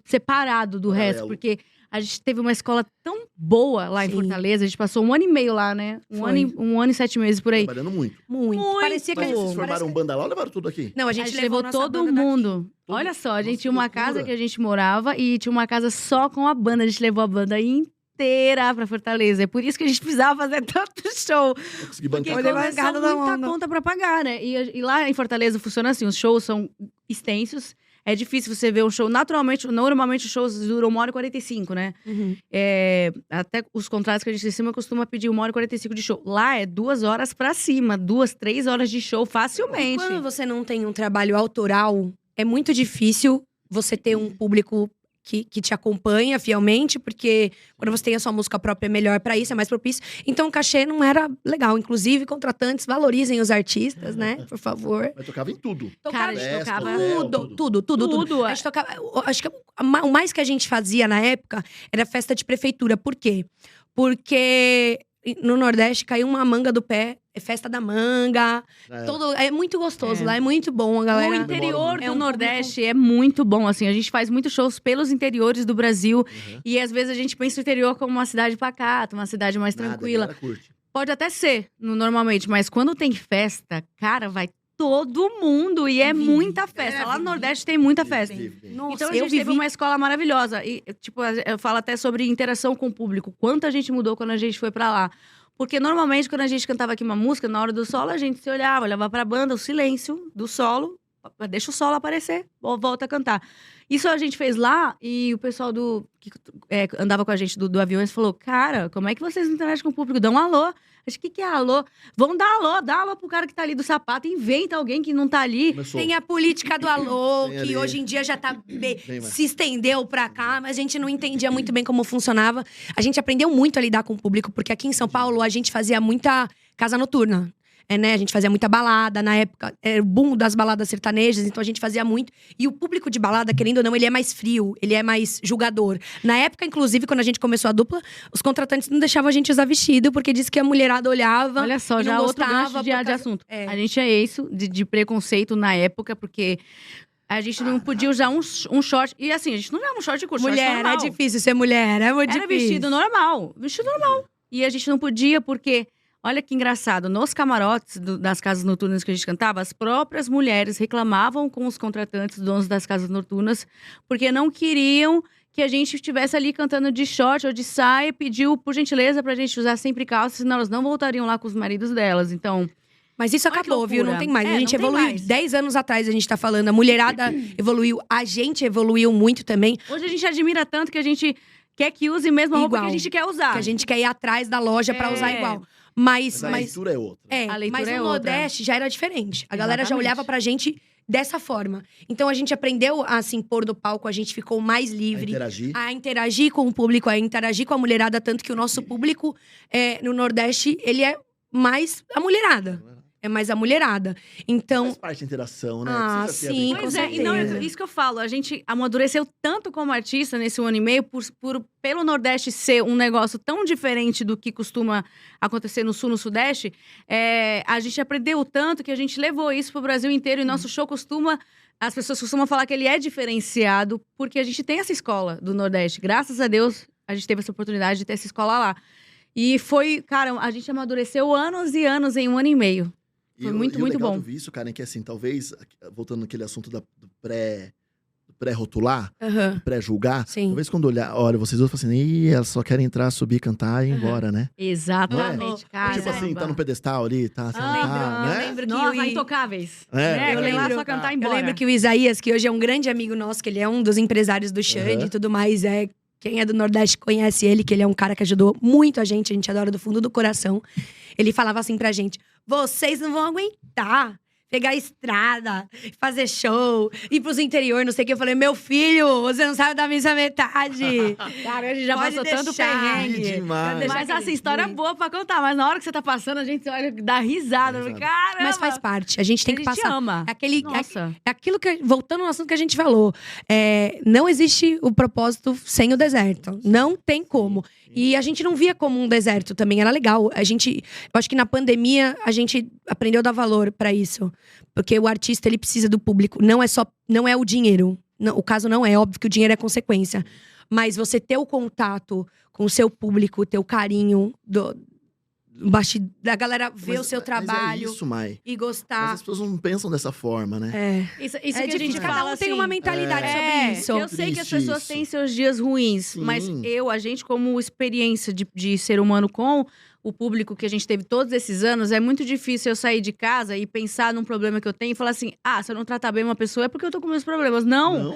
separado do resto, Paralelo. porque a gente teve uma escola tão boa lá em Sim. Fortaleza, a gente passou 1 ano e meio lá, né? Um Foi. ano e 7 meses por aí. Trabalhando muito. Muito. Parecia que a Mas gente… vocês formaram banda lá ou levaram tudo aqui? Não, a A gente, gente levou nossa todo banda daqui. mundo. Olha só, a gente Nossa, tinha uma que loucura. casa que a gente morava e tinha uma casa só com a banda. A gente levou a banda inteira pra Fortaleza. É por isso que a gente precisava fazer tanto show. Eu consegui Porque bancar. Olha, vai começou agarrado da muita onda. conta pra pagar, né? E lá em Fortaleza funciona assim, os shows são extensos. É difícil você ver um show. Normalmente os shows duram 1h45, né? Uhum. Até os contratos que a gente tem em cima costuma pedir 1h45 de show. Lá é 2 horas pra cima. 2, 3 horas de show E facilmente. quando você não tem um trabalho autoral, é muito difícil você ter um público que te acompanha fielmente, porque quando você tem a sua música própria é melhor pra isso, é mais propício. Então o cachê não era legal. Inclusive, contratantes, valorizem os artistas, né? Por favor. Mas tocava em tudo. Cara, a gente Festa, tocava hotel, Tudo. Tudo. A gente tocava, acho que o mais que a gente fazia na época era festa de prefeitura. Por quê? Porque no Nordeste caiu uma manga do pé, é festa da manga. É muito gostoso lá, é muito bom, a galera. O interior É do um Nordeste é muito bom, assim. A gente faz muitos shows pelos interiores do Brasil. Uhum. E às vezes a gente pensa o interior como uma cidade pacata, uma cidade mais Nada, tranquila. a galera curte. Pode até ser, normalmente, mas quando tem festa, cara, vai todo mundo e é Vive. muita festa. Lá no Nordeste tem muita festa. Nossa, Então a eu gente teve vivi uma escola maravilhosa. E, tipo, eu falo até sobre interação com o público. Quanta gente mudou quando a gente foi pra lá. Porque normalmente, quando a gente cantava aqui uma música, na hora do solo, a gente se olhava pra banda, o silêncio do solo, deixa o solo aparecer, volta a cantar. Isso a gente fez lá e o pessoal que andava com a gente do Aviões falou: cara, como é que vocês interagem com o público? Dão um alô. O que é alô? Vão dar alô pro cara que tá ali do sapato, inventa alguém que não tá ali. Começou. Tem a política do alô, Tem que ali. hoje em dia já tá mais. se estendeu pra cá, mas a gente não entendia muito bem como funcionava. A gente aprendeu muito a lidar com o público, porque aqui em São Paulo a gente fazia muita casa noturna. Né? A gente fazia muita balada, na época era o boom das baladas sertanejas, então a gente fazia muito. E o público de balada, querendo ou não, ele é mais frio, ele é mais julgador. Na época, inclusive, quando a gente começou a dupla, os contratantes não deixavam a gente usar vestido, porque disse que a mulherada olhava. Olha só, e já não outro gostava gancho por de causa- assunto. É. A gente é isso, de preconceito na época, porque a gente não podia usar um short. E assim, a gente não usava um short curto, short Mulher, normal. é difícil ser mulher, é muito Era difícil. vestido normal. E a gente não podia porque, olha que engraçado, nos camarotes das casas noturnas que a gente cantava, as próprias mulheres reclamavam com os contratantes, donos das casas noturnas, porque não queriam que a gente estivesse ali cantando de short ou de saia, pediu, por gentileza, pra gente usar sempre calça, senão elas não voltariam lá com os maridos delas. Então, Mas isso Olha que acabou, viu? Não loucura. tem mais. É, A gente não tem evoluiu. mais. 10 anos atrás a gente tá falando. A mulherada evoluiu. A gente evoluiu muito também. hoje a gente admira tanto que a gente quer que use mesmo a roupa Igual. que a gente quer usar. Que a gente quer ir atrás da loja pra É. usar igual. Mas a Mas leitura é outra. A leitura mas no é outra. Nordeste já era diferente. A galera já Exatamente. olhava pra gente dessa forma. Então a gente aprendeu a se impor do palco, a gente ficou mais A livre. interagir. A interagir com o público, a interagir com a mulherada, tanto que o nosso público no Nordeste, ele é mais a mulherada. É mais a mulherada. Então, Faz parte da interação, né? Ah, Precisa ter a sim, brincadeira. Pois com é, e não, certeza. isso que eu falo, a gente amadureceu tanto como artista nesse 1 ano e meio, pelo Nordeste ser um negócio tão diferente do que costuma acontecer no Sul, no Sudeste, a gente aprendeu tanto que a gente levou isso pro Brasil inteiro e nosso show as pessoas costumam falar que ele é diferenciado porque a gente tem essa escola do Nordeste. Graças a Deus, a gente teve essa oportunidade de ter essa escola lá. E foi, cara, a gente amadureceu anos e anos em 1 ano e meio. Foi muito, e o muito legal bom. do visto, cara, é que assim, talvez, voltando naquele assunto do pré-rotular, aham, pré-julgar, sim. talvez quando olha vocês outros, falam assim, ih, elas só querem entrar, subir, cantar e ir Aham. embora, né? Exatamente, cara. Tipo assim, tá no pedestal ali, tá, Ah, né? lembro que Nossa, o intocáveis. É, Eu eu lá lembro. só cantar e Eu embora. lembro que o Isaías, que hoje é um grande amigo nosso, que ele é um dos empresários do Xande e tudo mais, quem é do Nordeste conhece ele, que ele é um cara que ajudou muito a gente adora do fundo do coração. Ele falava assim pra gente: vocês não vão aguentar pegar a estrada, fazer show, ir pros interior, não sei o que. Eu falei: meu filho, você não sabe da missa metade. Cara, a gente já Pode passou tanto deixar. Que perrengue. demais. deixar Mas que assim, ele história flui. boa pra contar. Mas na hora que você tá passando, a gente olha, dá risada. Dá risada. Caramba! Mas faz parte, a gente tem que a gente passar. ama. Nossa. É aquilo que, voltando ao assunto que a gente falou, não existe o propósito sem o deserto. Não tem como. E a gente não via como um deserto também, era legal. Eu acho que na pandemia a gente aprendeu a dar valor pra isso. Porque o artista, ele precisa do público. Não é o dinheiro. Não, o caso não é, óbvio que o dinheiro é consequência. Mas você ter o contato com o seu público, ter o carinho da galera ver o seu trabalho Mas é isso, Mai. e Mas as as pessoas não pensam dessa forma, né? Isso É que a difícil, gente cada fala um assim. tem uma mentalidade sobre isso. Eu sei que as Triste pessoas isso. têm seus dias ruins, Sim. mas a gente, como experiência de ser humano com o público que a gente teve todos esses anos, é muito difícil eu sair de casa e pensar num problema que eu tenho e falar assim: se eu não tratar bem uma pessoa é porque eu tô com meus problemas. Não.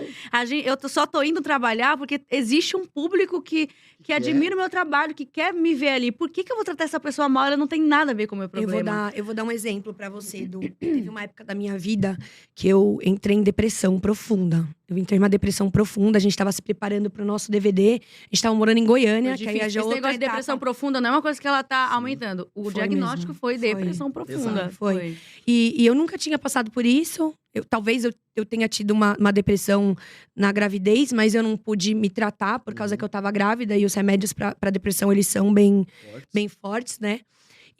Só tô indo trabalhar porque existe um público que admira o meu trabalho, que quer me ver ali. Por que eu vou tratar essa pessoa mal? Ela não tem nada a ver com o meu problema. Eu vou dar um exemplo pra você. Teve uma época da minha vida que eu entrei em depressão profunda. Eu entrei numa depressão profunda, a gente tava se preparando pro nosso DVD. A gente tava morando em Goiânia, que aí já Esse outra negócio de depressão etapa. profunda não é uma coisa que ela tá aumentando. O Foi diagnóstico mesmo. foi Foi. depressão profunda. Exato. Foi. E eu nunca tinha passado por isso. Talvez eu tenha tido uma depressão na gravidez, mas eu não pude me tratar por causa que eu tava grávida. E os remédios pra depressão, eles são bem fortes, né?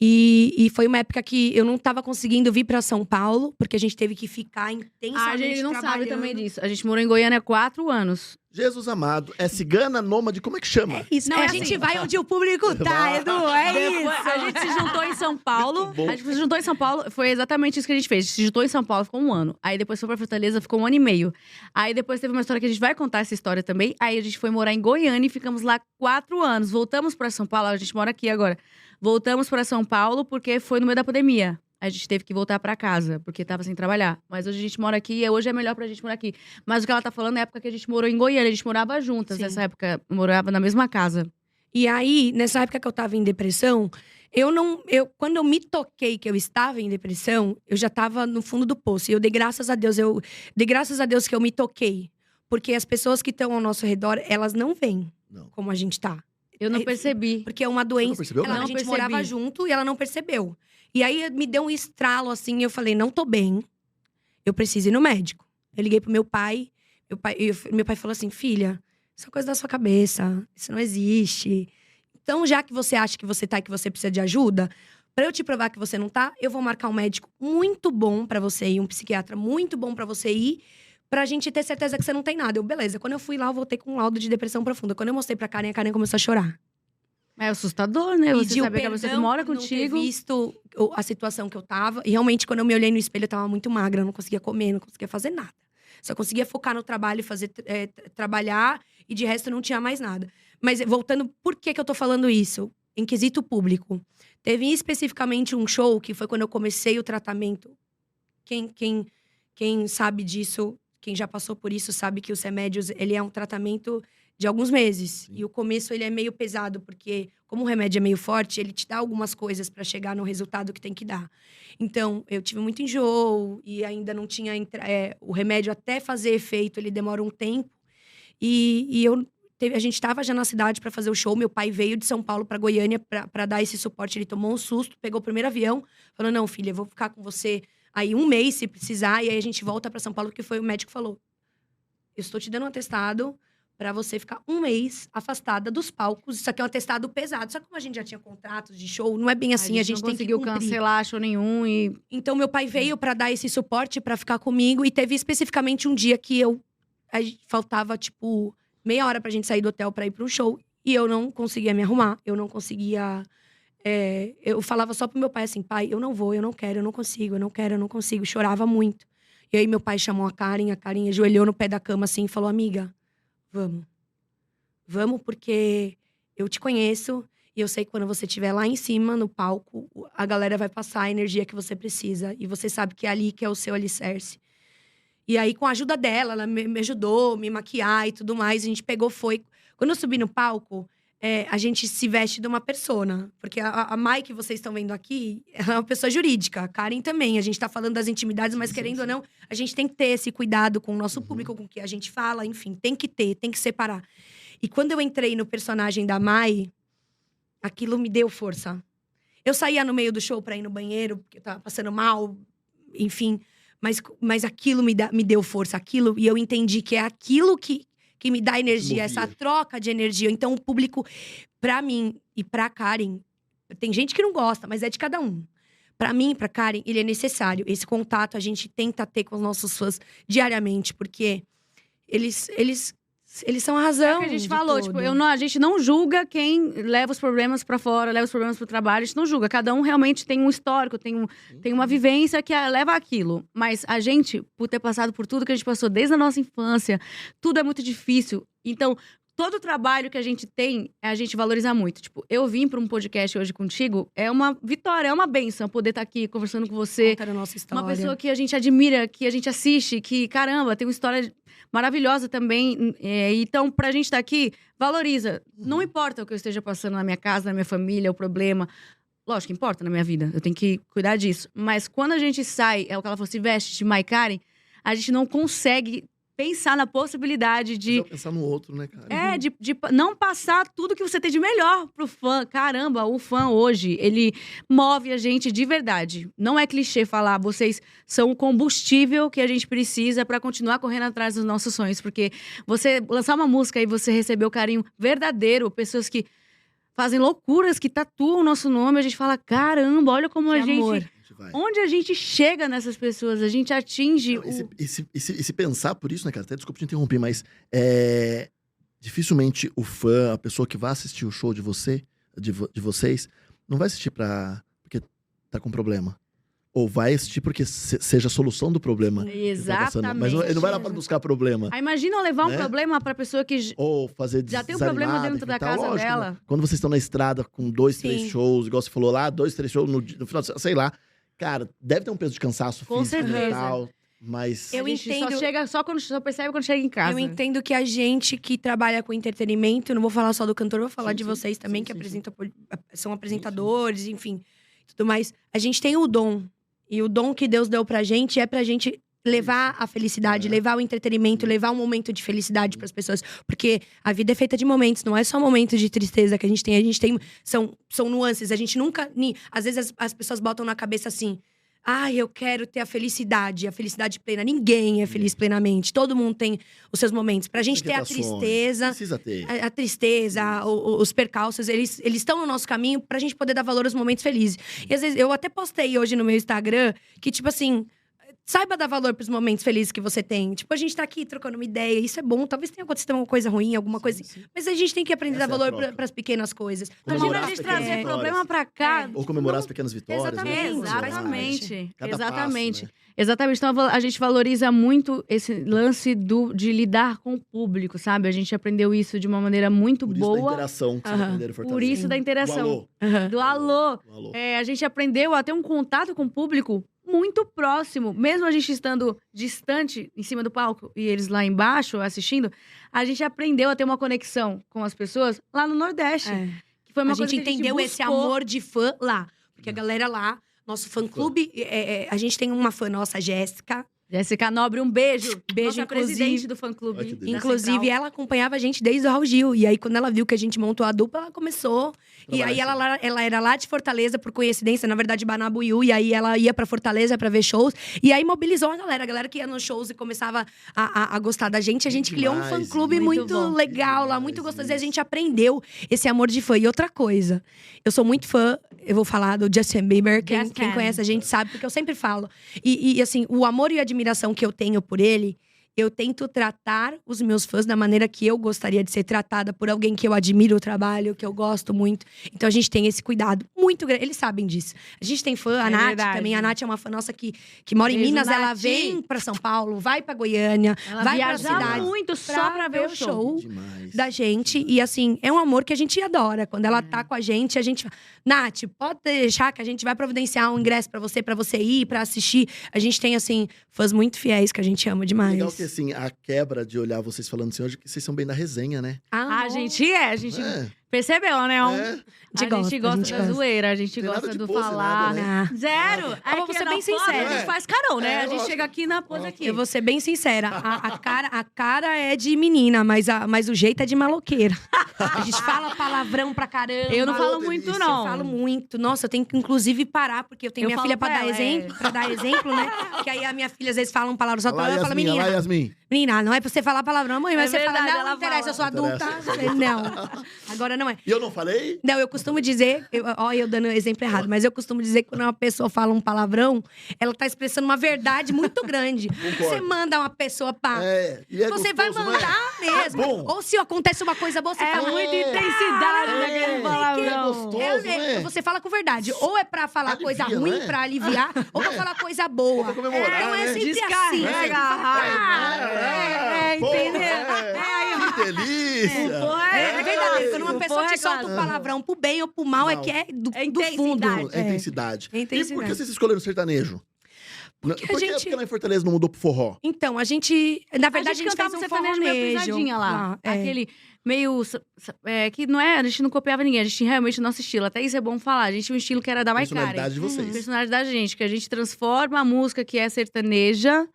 E foi uma época que eu não tava conseguindo vir pra São Paulo, porque a gente teve que ficar intensamente A gente não trabalhando. sabe também disso. A gente morou em Goiânia há 4 anos. Jesus amado, é cigana, nômade, como é que chama? Isso, Não, a é gente assim. vai onde o público tá, Edu, é Depois, isso. a gente se juntou em São Paulo. Muito bom. A gente se juntou em São Paulo, foi exatamente isso que a gente fez. A gente se juntou em São Paulo, ficou 1 ano. Aí depois foi pra Fortaleza, ficou 1 ano e meio. Aí depois teve uma história que a gente vai contar essa história também. Aí a gente foi morar em Goiânia e ficamos lá 4 anos. Voltamos pra São Paulo, a gente mora aqui agora. Voltamos pra São Paulo porque foi no meio da pandemia. A gente teve que voltar pra casa, porque tava sem trabalhar. Mas hoje a gente mora aqui e hoje é melhor pra gente morar aqui. Mas o que ela tá falando é a época que a gente morou em Goiânia. A gente morava juntas Sim. nessa época. Morava na mesma casa. E aí, nessa época que eu tava em depressão, quando eu me toquei que eu estava em depressão, eu já tava no fundo do poço. E eu dei graças a Deus que eu me toquei. Porque as pessoas que estão ao nosso redor, elas não veem Não. como a gente tá. Eu não percebi. Porque é uma doença. percebeu, a Não gente percebi. morava junto e ela não percebeu. E aí me deu um estralo assim, e eu falei, não tô bem. Eu preciso ir no médico. Eu liguei pro meu pai. Meu pai falou assim, filha, isso é coisa da sua cabeça. Isso não existe. Então, já que você acha que você tá e que você precisa de ajuda, pra eu te provar que você não tá, eu vou marcar um médico muito bom pra você ir, um psiquiatra muito bom pra você ir, pra gente ter certeza que você não tem nada. Eu, beleza. Quando eu fui lá, eu voltei com um laudo de depressão profunda. Quando eu mostrei pra Karen, a Karen começou a chorar. É assustador, né? Você Pediu saber que a pessoa que mora por não ter contigo. visto a situação que eu tava. E realmente, quando eu me olhei no espelho, eu tava muito magra. Eu não conseguia comer, não conseguia fazer nada. Só conseguia focar no trabalho, trabalhar. E de resto, não tinha mais nada. Mas voltando, por que eu tô falando isso? Em quesito público. Teve especificamente um show, que foi quando eu comecei o tratamento. Quem sabe disso, quem já passou por isso, sabe que os remédios, ele é um tratamento de alguns meses. Sim. E o começo, ele é meio pesado, porque como o remédio é meio forte, ele te dá algumas coisas pra chegar no resultado que tem que dar. Então, eu tive muito enjoo e ainda não tinha… o remédio, até fazer efeito, ele demora um tempo. A gente tava já na cidade pra fazer o show. Meu pai veio de São Paulo pra Goiânia pra dar esse suporte. Ele tomou um susto, pegou o primeiro avião. Falou, não, filha, eu vou ficar com você aí 1 mês, se precisar. E aí, a gente volta pra São Paulo, porque foi o médico que falou. Eu estou te dando um atestado pra você ficar 1 mês afastada dos palcos. Isso aqui é um atestado pesado. Só que como a gente já tinha contratos de show, não é bem assim. A gente não tem que conseguiu cumprir. cancelar show nenhum e… Então, meu pai veio pra dar esse suporte, pra ficar comigo. E teve especificamente um dia que faltava, tipo, meia hora pra gente sair do hotel pra ir pro show. E eu não conseguia me arrumar. Eu não conseguia… eu falava só pro meu pai assim, pai, eu não vou, eu não quero, eu não consigo, eu não quero, eu não consigo. Chorava muito. E aí, meu pai chamou a Karen ajoelhou no pé da cama assim e falou, amiga, vamos. Vamos, porque eu te conheço e eu sei que quando você estiver lá em cima, no palco, a galera vai passar a energia que você precisa. E você sabe que é ali que é o seu alicerce. E aí, com a ajuda dela, ela me ajudou, me maquiar e tudo mais. A gente pegou, foi… Quando eu subi no palco, a gente se veste de uma persona. Porque a Mai, que vocês estão vendo aqui, ela é uma pessoa jurídica. A Karen também. A gente tá falando das intimidades, mas querendo ou não, a gente tem que ter esse cuidado com o nosso público, com o que a gente fala. Enfim, tem que separar. E quando eu entrei no personagem da Mai, aquilo me deu força. Eu saía no meio do show pra ir no banheiro, porque eu tava passando mal, enfim. Mas aquilo me deu força, aquilo. E eu entendi que é aquilo que me dá energia, essa troca de energia. Então, o público, pra mim e pra Karen, tem gente que não gosta, mas é de cada um. Pra mim e pra Karen, ele é necessário. Esse contato a gente tenta ter com os nossos fãs diariamente, porque eles são a razão. É o que a gente falou, tudo. tipo, a gente não julga quem leva os problemas pra fora, leva os problemas pro trabalho, a gente não julga. Cada um realmente tem um histórico, tem uma vivência que leva aquilo. Mas a gente, por ter passado por tudo que a gente passou desde a nossa infância, tudo é muito difícil. Então, todo o trabalho que a gente tem, a gente valoriza muito. Tipo, eu vim pra um podcast hoje contigo, é uma vitória, é uma bênção poder estar aqui conversando com você. Contar a nossa história. Uma pessoa que a gente admira, que a gente assiste, que, caramba, tem uma história maravilhosa também. Então, pra gente estar aqui, valoriza. Não importa o que eu esteja passando na minha casa, na minha família, o problema. Lógico que importa na minha vida, eu tenho que cuidar disso. Mas quando a gente sai, é o que ela falou, se veste de Mai Karen, a gente não consegue pensar na possibilidade de… Pensar no outro, né, cara? de não passar tudo que você tem de melhor pro fã. Caramba, o fã hoje, ele move a gente de verdade. Não é clichê falar, vocês são o combustível que a gente precisa pra continuar correndo atrás dos nossos sonhos. Porque você lançar uma música e você receber o carinho verdadeiro, pessoas que… fazem loucuras, que tatuam o nosso nome. A gente fala, caramba, olha como Que a gente… amor. A gente vai. Onde a gente chega nessas pessoas, a gente atinge Não, e se pensar por isso, né, cara? Até desculpa te interromper, mas dificilmente o fã, a pessoa que vai assistir o show de vocês, não vai assistir porque tá com problema. Ou vai assistir porque seja a solução do problema. que tá passando. Exatamente. Mas ele não vai lá pra buscar problema. Aí imagina eu levar um Né? problema pra pessoa que Ou fazer já tem um problema desanimada, dentro da e tal. casa Lógico, dela. né? Quando vocês estão na estrada com 2, 3 Sim. shows, igual você falou lá, 2, 3 shows no final, sei lá. Cara, deve ter um peso de cansaço Com físico e certeza. tal. Mas Eu a gente entendo. só percebe quando chega em casa. Eu entendo que a gente que trabalha com entretenimento, não vou falar só do cantor, vou falar Sim, de sim, vocês também, sim, que sim, apresentam, são apresentadores, enfim, tudo mais. A gente tem o dom. E o dom que Deus deu pra gente é pra gente levar a felicidade, É. levar o entretenimento, levar um momento de felicidade pras pessoas. Porque a vida é feita de momentos, não é só momentos de tristeza que a gente tem. São nuances. A gente nunca. Às vezes as pessoas botam na cabeça assim. Eu quero ter a felicidade plena. Ninguém é feliz plenamente. Todo mundo tem os seus momentos. Pra gente ter a tristeza, Precisa ter. a tristeza, os percalços, eles estão no nosso caminho pra gente poder dar valor aos momentos felizes. E às vezes, eu até postei hoje no meu Instagram que, tipo assim, saiba dar valor pros momentos felizes que você tem. Tipo, a gente tá aqui trocando uma ideia, isso é bom. Talvez tenha acontecido alguma coisa ruim, alguma coisa assim. Mas a gente tem que aprender a Essa dar é a valor troca. pras pequenas coisas. Imagina Comemorar a as gente pequenas trazer vitórias. problema pra cá. Ou comemorar as pequenas vitórias. Exatamente, né? Exatamente. Cada passo, Exatamente. né? Exatamente. Então a gente valoriza muito esse lance de lidar com o público, sabe? A gente aprendeu isso de uma maneira muito Por isso da boa. interação que vocês Aham. aprenderam a fortalecer. Por isso da interação. O alô. Aham. Do alô. O alô. A gente aprendeu a ter um contato com o público muito próximo. Mesmo a gente estando distante em cima do palco e eles lá embaixo assistindo, a gente aprendeu a ter uma conexão com as pessoas lá no Nordeste. Que foi uma A coisa gente que entendeu esse buscou. amor de fã lá. Porque a galera lá, nosso fã-clube, a gente tem uma fã nossa, Jéssica. Jéssica Nobre, um beijo. Beijo, Nossa presidente inclusive. do fã-clube. Ai, que delícia. Inclusive, ela acompanhava a gente desde o Raul Gil. E aí, quando ela viu que a gente montou a dupla, ela começou. E aí, ela era lá de Fortaleza, por coincidência. Na verdade, Banabuiú. E aí, ela ia pra Fortaleza pra ver shows. E aí, mobilizou a galera. A galera que ia nos shows e começava a gostar da gente. A gente criou um Demais, fã-clube muito muito bom. legal lá, Demais muito gostoso. E a isso. gente aprendeu esse amor de fã. E outra coisa, eu sou muito fã, eu vou falar do Justin Bieber. Quem Justin. conhece a gente sabe, porque eu sempre falo. E assim, o amor e a admiração que eu tenho por ele, eu tento tratar os meus fãs da maneira que eu gostaria de ser tratada por alguém que eu admiro o trabalho, que eu gosto muito. Então a gente tem esse cuidado muito grande. Eles sabem disso. A gente tem fã, a É Nath verdade. também. A Nath é uma fã nossa que mora em Beijo, Minas. Ela Nath. vem pra São Paulo, vai pra Goiânia, Ela vai pra viaja cidade. muito só pra ver o show. Demais. Da gente. E assim, é um amor que a gente adora. Quando ela tá com a gente fala, Nath, pode deixar que a gente vai providenciar um ingresso pra você ir, pra assistir. A gente tem, assim, fãs muito fiéis que a gente ama demais. Legal que, assim, a quebra de olhar vocês falando assim hoje, que vocês são bem da resenha, né? A gente percebeu, né? É. A gente gosta da zoeira, a gente Tem nada gosta de do pose, falar. nada, né? Zero! Eu vou que ser na bem foto sincera. A gente faz carão, né? É, a gente lógico. chega aqui na pose aqui. Eu vou ser bem sincera. A cara é de menina, mas o jeito é de maloqueira. A gente fala palavrão pra caramba. Eu não falo delícia. muito, Eu não. falo muito. Nossa, eu tenho que, inclusive, parar, porque eu tenho Eu minha falo filha pra pra dar ela, exemplo, pra dar exemplo, né? Que aí a minha filha às vezes fala um palavrão, só Olha lá, eu falo, Yasmin, olha lá, menina. Yasmin. Menina, não é pra você falar palavrão, mãe, mas É você verdade, fala, não, ela não interessa, eu sou Não adulta. interessa. Eu falei, não, agora não é. E eu não falei? Não, eu costumo dizer, eu dando exemplo errado, mas eu costumo dizer que quando uma pessoa fala um palavrão, ela tá expressando uma verdade muito grande. Você manda uma pessoa pra. E é Você gostoso, vai não é? mandar mesmo. É bom. Ou se acontece uma coisa boa, você É fala. muita intensidade É, naquele que palavrão. gostoso. né? Você fala com verdade. Ou é pra falar Alivia, coisa não ruim, é? pra aliviar, ou pra falar coisa boa. Pra comemorar, Então é né? sempre Descarrega assim. a raiva. Pô, que delícia! É verdadeiro. Quando uma O pessoa porra te é solta um claro. palavrão pro bem ou pro mal, é Não. que é do fundo. intensidade. É intensidade. É intensidade. E por que vocês escolheram sertanejo? Porque por a que gente- porque lá em Fortaleza não mudou pro forró? Então, a gente. Na verdade, a gente cantava fez um sertanejo meio pisadinha lá. É. Aquele meio… que não é… A gente não copiava ninguém. A gente tinha realmente o nosso estilo. Até isso é bom falar. A gente tinha um estilo que era da Maicari. Personalidade de vocês. Personalidade da gente. Que a gente transforma a música que é sertaneja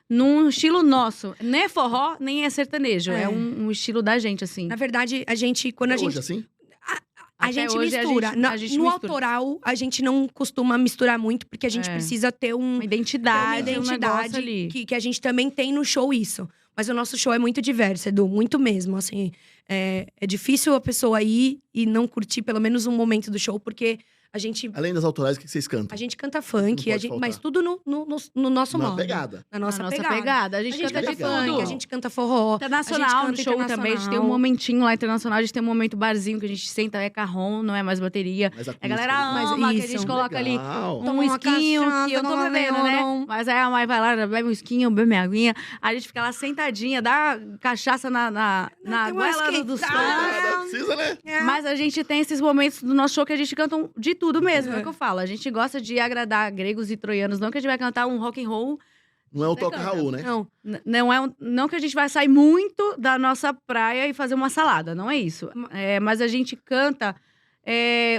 num estilo nosso. Nem é forró, nem é sertanejo. É, É. um estilo da gente, assim. Na verdade, a gente. Quando a Até gente. hoje, assim? A Até gente hoje, mistura. a gente No mistura. autoral, a gente não costuma misturar muito, porque a gente É. precisa ter Uma uma identidade, um negócio identidade ali. que a gente também tem no show isso. Mas o nosso show é muito diverso, Edu, muito mesmo, assim. É difícil a pessoa ir e não curtir pelo menos um momento do show, porque a gente Além das autorais, o que vocês cantam? A gente canta Não funk, pode faltar. mas tudo no nosso Na modo. pegada. Na nossa Na pegada. A A gente gente canta canta de tudo. funk, a gente canta forró. Internacional a gente no canta show também. A gente tem um internacional. momentinho lá internacional. A gente tem um momento barzinho que a gente senta, é carrom, não é mais bateria. Mais A acústica, galera Mas ama, que a isso. gente coloca ali Legal. um Toma uma whiskinho, cachaça, que eu não tô toma bebendo, né? não. Mas aí a mãe vai lá, bebe um whiskinho, bebe minha aguinha. Aí a gente fica lá sentadinha, dá cachaça na tem uma goela dos esquentada. fãs. Não precisa, né? Mas a gente tem esses momentos do nosso show que a gente canta de tudo mesmo, é o que eu falo. A gente gosta de agradar gregos e troianos, não que a gente vai cantar um rock and roll. Não é o Você Toca canta. Raul, né? Não, Não que a gente vai sair muito da nossa praia e fazer uma salada, não é isso. Mas a gente canta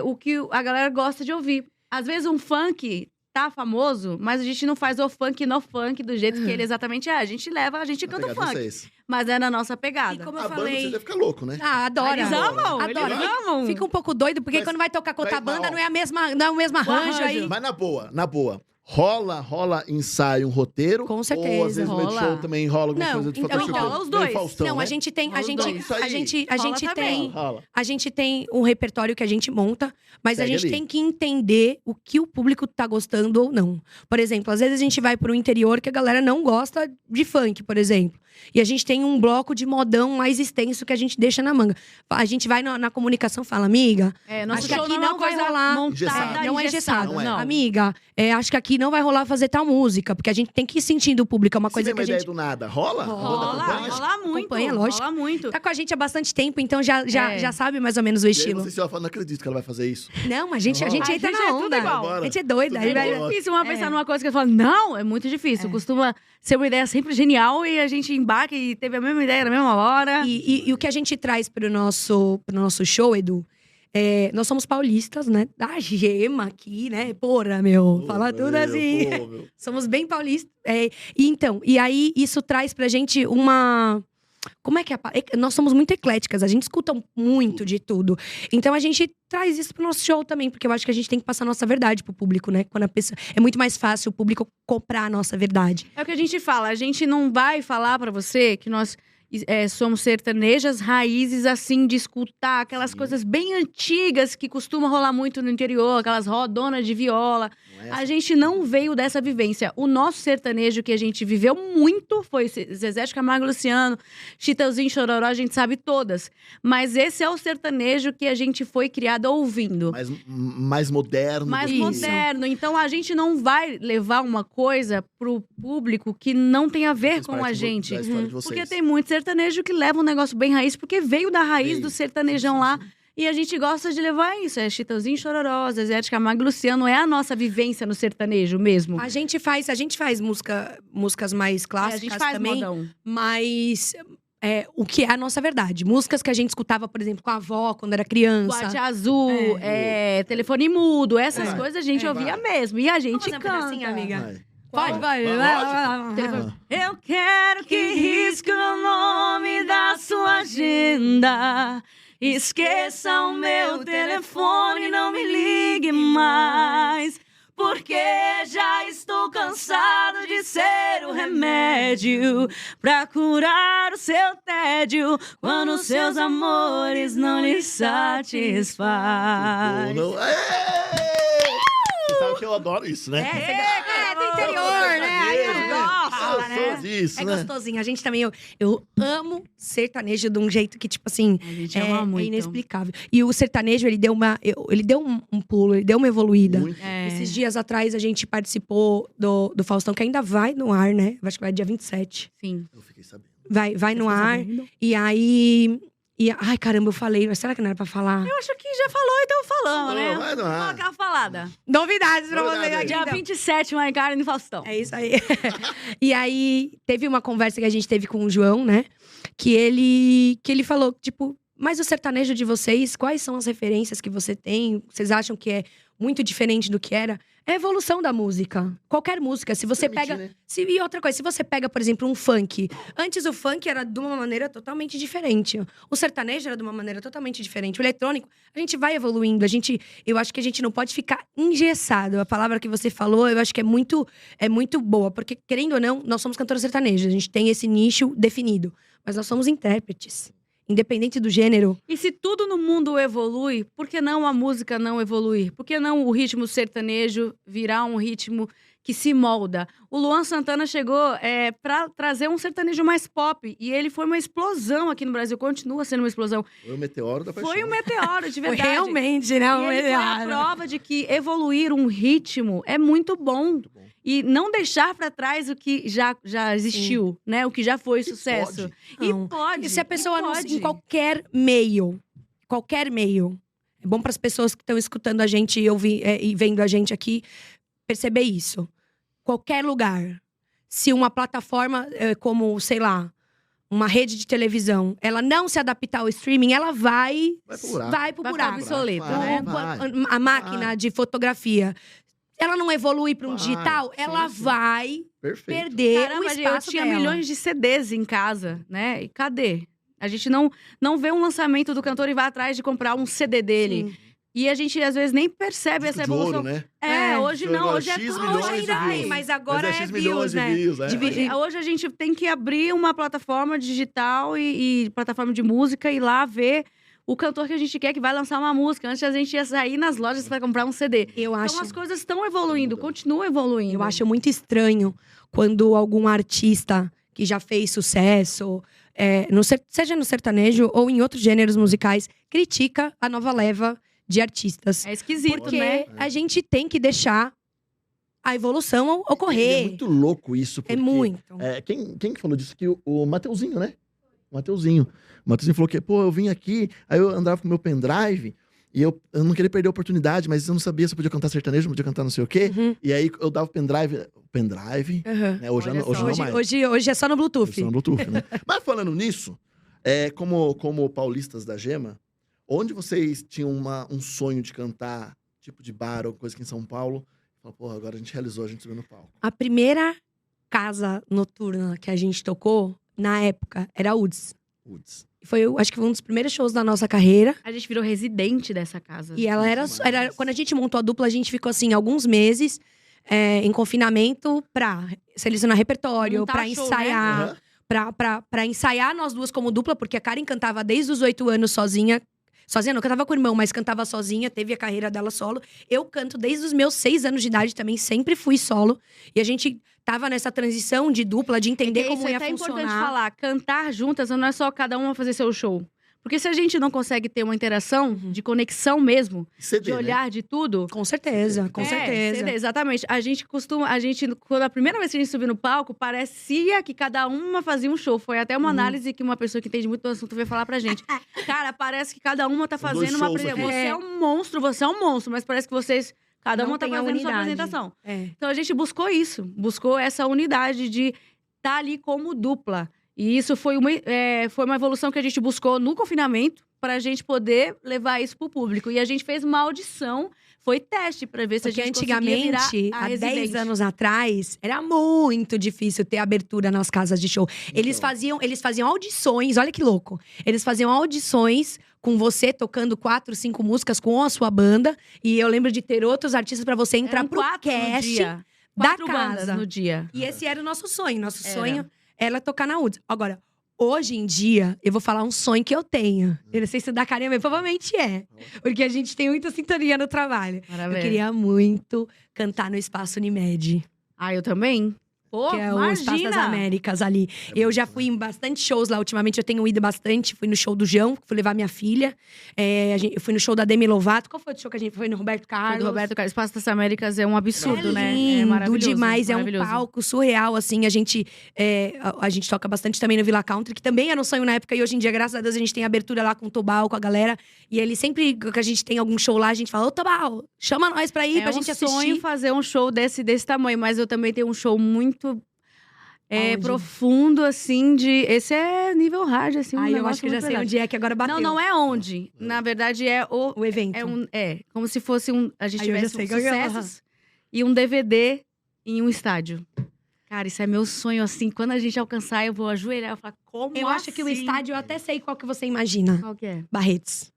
o que a galera gosta de ouvir. Às vezes um funk tá famoso, mas a gente não faz o funk no funk do jeito que ele exatamente é. A gente canta o Pegada funk, vocês. mas é na nossa pegada. E como A eu banda, você falei... deve ficar louco, né? adora. Eles amam, Adora. eles amam. Fica um pouco doido, porque Mas- quando vai tocar com outra mas, banda, ó. não é o mesmo arranjo aí. Mas na boa. Rola ensaio, um roteiro? Com Ou às certeza. vezes no meio do Rola. show também rola alguma Não, coisa de então tipo, rola os meio dois. Faustão, Não, né? a gente tem, Rola os dois. Isso aí. a gente Rola também. tem, Rola. a gente tem um repertório que a gente monta, mas Segue a gente ali. tem que entender o que o público tá gostando ou não. Por exemplo, às vezes a gente vai pro interior que a galera não gosta de funk, por exemplo. E a gente tem um bloco de modão mais extenso que a gente deixa na manga. A gente vai na comunicação e fala, amiga, Nosso acho que show aqui não é não uma vai coisa rolar. montada, não é engessado. Não é. não. Amiga, acho que aqui não vai rolar fazer tal música, porque a gente tem que ir sentindo o público, é uma Se coisa vem que uma a ideia gente do nada, rola? A banda Rola, acompanha? rola muito. Acompanha, lógico. Rola muito. tá com a gente há bastante tempo, então já sabe mais ou menos o E aí estilo. você se ela fala, não acredito que ela vai fazer isso. Não, mas a gente Rola. entra A gente na é tudo onda. igual. Bora. A gente é doida. Tudo Aí vai- igual. É difícil uma É. pensar numa coisa que eu falo, não, é muito difícil. Costuma ser uma ideia sempre genial e a gente embarca e teve a mesma ideia na mesma hora. E o que a gente traz pro nosso show, Edu, nós somos paulistas, né? Da gema aqui, né? Porra, meu. Fala tudo assim. Pô, meu. Somos bem paulistas. E aí isso traz pra gente uma... Como é que é? Nós somos muito ecléticas, a gente escuta muito de tudo. Então a gente traz isso pro nosso show também, porque eu acho que a gente tem que passar a nossa verdade pro público, né? Quando a pessoa... É muito mais fácil o público comprar a nossa verdade. É o que a gente fala, a gente não vai falar pra você que nós somos sertanejas raízes, assim, de escutar aquelas Sim. coisas bem antigas que costumam rolar muito no interior, aquelas rodonas de viola. Não é A essa? gente não veio dessa vivência. O nosso sertanejo que a gente viveu muito foi Zezé de Camargo e Luciano, Chitãozinho, Chororó, a gente sabe todas. Mas esse é o sertanejo que a gente foi criado ouvindo. Mais moderno. Mais do que- moderno. Então a gente não vai levar uma coisa pro público que não tem a ver Faz com a parte gente. da história de vocês. Porque tem muito sertanejo que leva um negócio bem raiz, porque veio da raiz Veio. do sertanejão Sim, sim, lá. sim. E a gente gosta de levar isso. É Chitãozinho, Chororó, Zezé de Camargo e Luciano. É a nossa vivência no sertanejo mesmo. A gente faz músicas mais É, a clássicas gente faz também, modão. mas o que é a nossa verdade. Músicas que a gente escutava, por exemplo, com a avó quando era criança. Boate azul, telefone mudo, essas Vai. coisas a gente ouvia mesmo. E a gente Vamos fazer um canta. pedacinho, amiga? Vai. Pode, vai. Vai, lógico. Telefone. Eu quero que risque o nome da sua agenda. Esqueça o meu telefone, não me ligue mais. Porque já estou cansado de ser o remédio pra curar o seu tédio quando seus amores não lhe satisfaz. Não. Ê! Você sabe que eu adoro isso, né? Do interior, né? Aí Sertanejo, gosta, né? Gostoso disso, É né? gostosinho. A gente também, eu amo sertanejo de um jeito que, tipo assim, A gente ama muito. é inexplicável. E o sertanejo, ele deu um pulo, ele deu uma evoluída. Muito. Esses dias atrás, a gente participou do Faustão, que ainda vai no ar, né? Acho que vai dia 27. Sim. Eu fiquei sabendo. Vai no ar. E aí... ai, caramba, eu falei. Mas será que não era pra falar? Eu acho que já falou, então falamos, né? Vai no Vamos ar. colocar a falada. Novidades pra Novidades você aí. aqui. Dia então. 27, Maicara no Faustão. É isso aí. E aí, teve uma conversa que a gente teve com o João, né? Que ele falou, tipo, mas o sertanejo de vocês, quais são as referências que você tem? Vocês acham que é muito diferente do que era, é a evolução da música. Qualquer música. Se você Permitir, pega. né? E outra coisa, se você pega, por exemplo, um funk. Antes o funk era de uma maneira totalmente diferente. O sertanejo era de uma maneira totalmente diferente. O eletrônico, a gente vai evoluindo. Eu acho que a gente não pode ficar engessado. A palavra que você falou, eu acho que é muito boa. Porque, querendo ou não, nós somos cantores sertanejos. A gente tem esse nicho definido. Mas nós somos intérpretes. Independente do gênero. E se tudo no mundo evolui, por que não a música não evoluir? Por que não o ritmo sertanejo virar um ritmo que se molda? O Luan Santana chegou para trazer um sertanejo mais pop. E ele foi uma explosão aqui no Brasil. Continua sendo uma explosão. Foi o meteoro da paixão. Foi um meteoro, de verdade. Foi realmente, né? E ele foi a prova de que evoluir um ritmo é muito bom. Muito bom. E não deixar para trás o que já existiu, né? O que já foi sucesso. Não. E pode. E se a pessoa não, pode. em qualquer meio, é bom para as pessoas que estão escutando a gente e vendo a gente aqui perceber isso. Qualquer lugar, se uma plataforma como, sei lá, uma rede de televisão, ela não se adaptar ao streaming, ela vai pro buraco. Vai ficar obsoleta, né? A máquina de fotografia, ela não evolui para um digital, ela vai Perfeito. perder Caramba, o espaço eu tinha dela. milhões de CDs em casa, né? E cadê? A gente não vê um lançamento do cantor e vai atrás de comprar um CD dele. Sim. E a gente, às vezes, nem percebe Disco essa de evolução. ouro, né? Hoje não. Agora, Hoje é X tudo. milhões Hoje de ainda views. tem. Mas agora Mas é X milhões views, né? de views, Hoje a gente tem que abrir uma plataforma digital e plataforma de música e lá ver o cantor que a gente quer que vai lançar uma música. Antes a gente ia sair nas lojas para comprar um CD. Eu acho. Então as coisas estão evoluindo, continuam evoluindo. Eu acho muito estranho quando algum artista que já fez sucesso, seja no sertanejo ou em outros gêneros musicais, critica a nova leva de artistas. É esquisito, Porque né? a gente tem que deixar a evolução E ocorrer. é muito louco isso. Porque, É muito. Quem que falou disso aqui? O Mateuzinho, né? O Mateuzinho falou que, pô, eu vim aqui, aí eu andava com o meu pendrive, e eu não queria perder a oportunidade, mas eu não sabia se eu podia cantar sertanejo, não podia cantar não sei o quê. Uhum. E aí eu dava o pendrive, Uhum. né? Hoje Olha não só. mais. Hoje é só no Bluetooth. Hoje só no Bluetooth, né? Mas falando nisso, como paulistas da Gema, onde vocês tinham um sonho de cantar, tipo de bar ou coisa aqui em São Paulo, fala, pô, agora a gente realizou, a gente subiu no palco. A primeira casa noturna que a gente tocou, na época, era a UDS. Putz. Acho que foi um dos primeiros shows da nossa carreira. A gente virou residente dessa casa. E ela era quando a gente montou a dupla, a gente ficou assim, alguns meses em confinamento pra selecionar repertório, Montar pra show, ensaiar. Aham. Pra ensaiar nós duas como dupla, porque a Karen cantava desde os 8 anos sozinha. Sozinha não, cantava com o irmão, mas cantava sozinha, teve a carreira dela solo. Eu canto desde os meus 6 anos de idade também, sempre fui solo. E a gente tava nessa transição de dupla, de entender como ia Isso é até funcionar. importante falar. Cantar juntas não é só cada uma fazer seu show. Porque se a gente não consegue ter uma interação de conexão mesmo, CD, de olhar de tudo… Com certeza, com certeza. CD, exatamente. Quando a primeira vez que a gente subiu no palco, parecia que cada uma fazia um show. Foi até uma análise que uma pessoa que entende muito do assunto veio falar pra gente. Cara, parece que cada uma tá dois fazendo uma shows apresentação. aqui. Você é um monstro, mas parece que vocês… Cada Não uma tá tem a fazendo sua unidade. apresentação. É. Então a gente buscou isso. Buscou essa unidade de estar ali como dupla. E isso foi uma evolução que a gente buscou no confinamento para a gente poder levar isso pro público. E a gente fez uma audição, foi teste para ver se Porque a gente conseguia virar antigamente, a há 10 residente. anos atrás, era muito difícil ter abertura nas casas de show. Eles faziam audições, olha que louco. Eles faziam audições com você tocando 4, 5 músicas com a sua banda. E eu lembro de ter outros artistas para você entrar Eram pro 4 no cast dia. da 4 bandas casa. no dia. E esse era o nosso sonho. Nosso Era. sonho era tocar na UDS. Agora, hoje em dia, eu vou falar um sonho que eu tenho. Eu não sei se o da Karen mas provavelmente é. Porque a gente tem muita sintonia no trabalho. Maravilha. Eu queria muito cantar no Espaço Unimed. Ah, eu também? Pô, Que é o Espaço das imagina! Américas ali. Eu já fui em bastante shows lá. Ultimamente eu tenho ido bastante. Fui no show do João, fui levar minha filha. Eu fui no show da Demi Lovato. Qual foi o show que a gente foi? No Roberto Foi Carlos. do Roberto Carlos. Espaço das Américas é um absurdo, né? Lindo É maravilhoso. demais, é um maravilhoso. palco surreal, assim. A gente toca bastante também no Villa Country, que também era um sonho na época. E hoje em dia, graças a Deus, a gente tem abertura lá com o Tobal, com a galera. E ele sempre que a gente tem algum show lá, a gente fala, ô Tobal, chama nós pra ir, pra gente assistir. É um sonho fazer um show desse tamanho, mas eu também tenho um show muito… É Onde? profundo, assim, esse é nível hard, assim. Ai, eu negócio acho que já muito sei pesado. onde é, que agora bateu. Não é onde. Na verdade, é O evento. como se fosse a gente Aí eu já tivesse sei um qual que é. sucessos e um DVD em um estádio. Cara, isso é meu sonho, assim. Quando a gente alcançar, eu vou ajoelhar e falar, como Eu acho que o assim? estádio, eu até sei qual que você imagina. Qual que é? Barretos.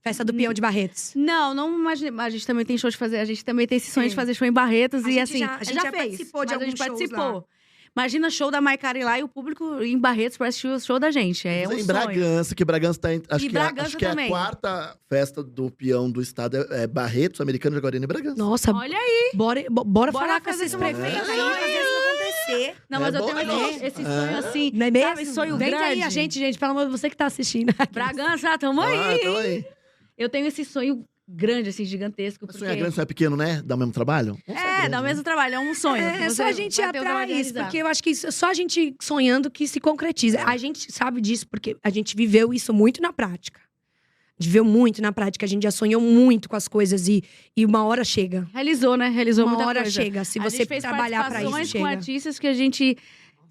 Festa do Peão de Barretos. Não imagina. A gente também tem show de fazer. A gente também tem esse sonho de fazer show em Barretos. A e gente assim, já- a gente já fez. participou de mas a gente alguns shows participou. lá. Imagina show da Maicari lá e o público em Barretos pra assistir o show da gente. É um em sonho. Bragança, que Bragança tá acho E que, Bragança acho que é a também. quarta festa do peão do estado é Barretos, Americano, Jaguariúna e Bragança. Nossa, Olha aí. bora falar com fazer esses isso prefeitos aí, acontecer. fazer isso acontecer. Não, mas É eu bom tenho negócio. esse sonho assim. Não é mesmo? Sabe, sonho Vem grande. aí a gente, pelo amor de Deus, você que tá assistindo. Bragança, tamo aí. Então aí. Eu tenho esse sonho grande, assim, gigantesco. Mas Porque... sonhar grande não é pequeno, né? Dá o mesmo trabalho? Dá o mesmo trabalho, é um sonho. É Você só a gente ir vai ter o trabalho de atrás, realizar. porque eu acho que só a gente sonhando que se concretiza. A gente sabe disso porque a gente viveu isso muito na prática. A gente viveu muito na prática, a gente já sonhou muito com as coisas e uma hora chega. Realizou, né? Realizou Uma muita hora coisa. chega. Se A você gente fez trabalhar pra isso, participações com chega. artistas que a gente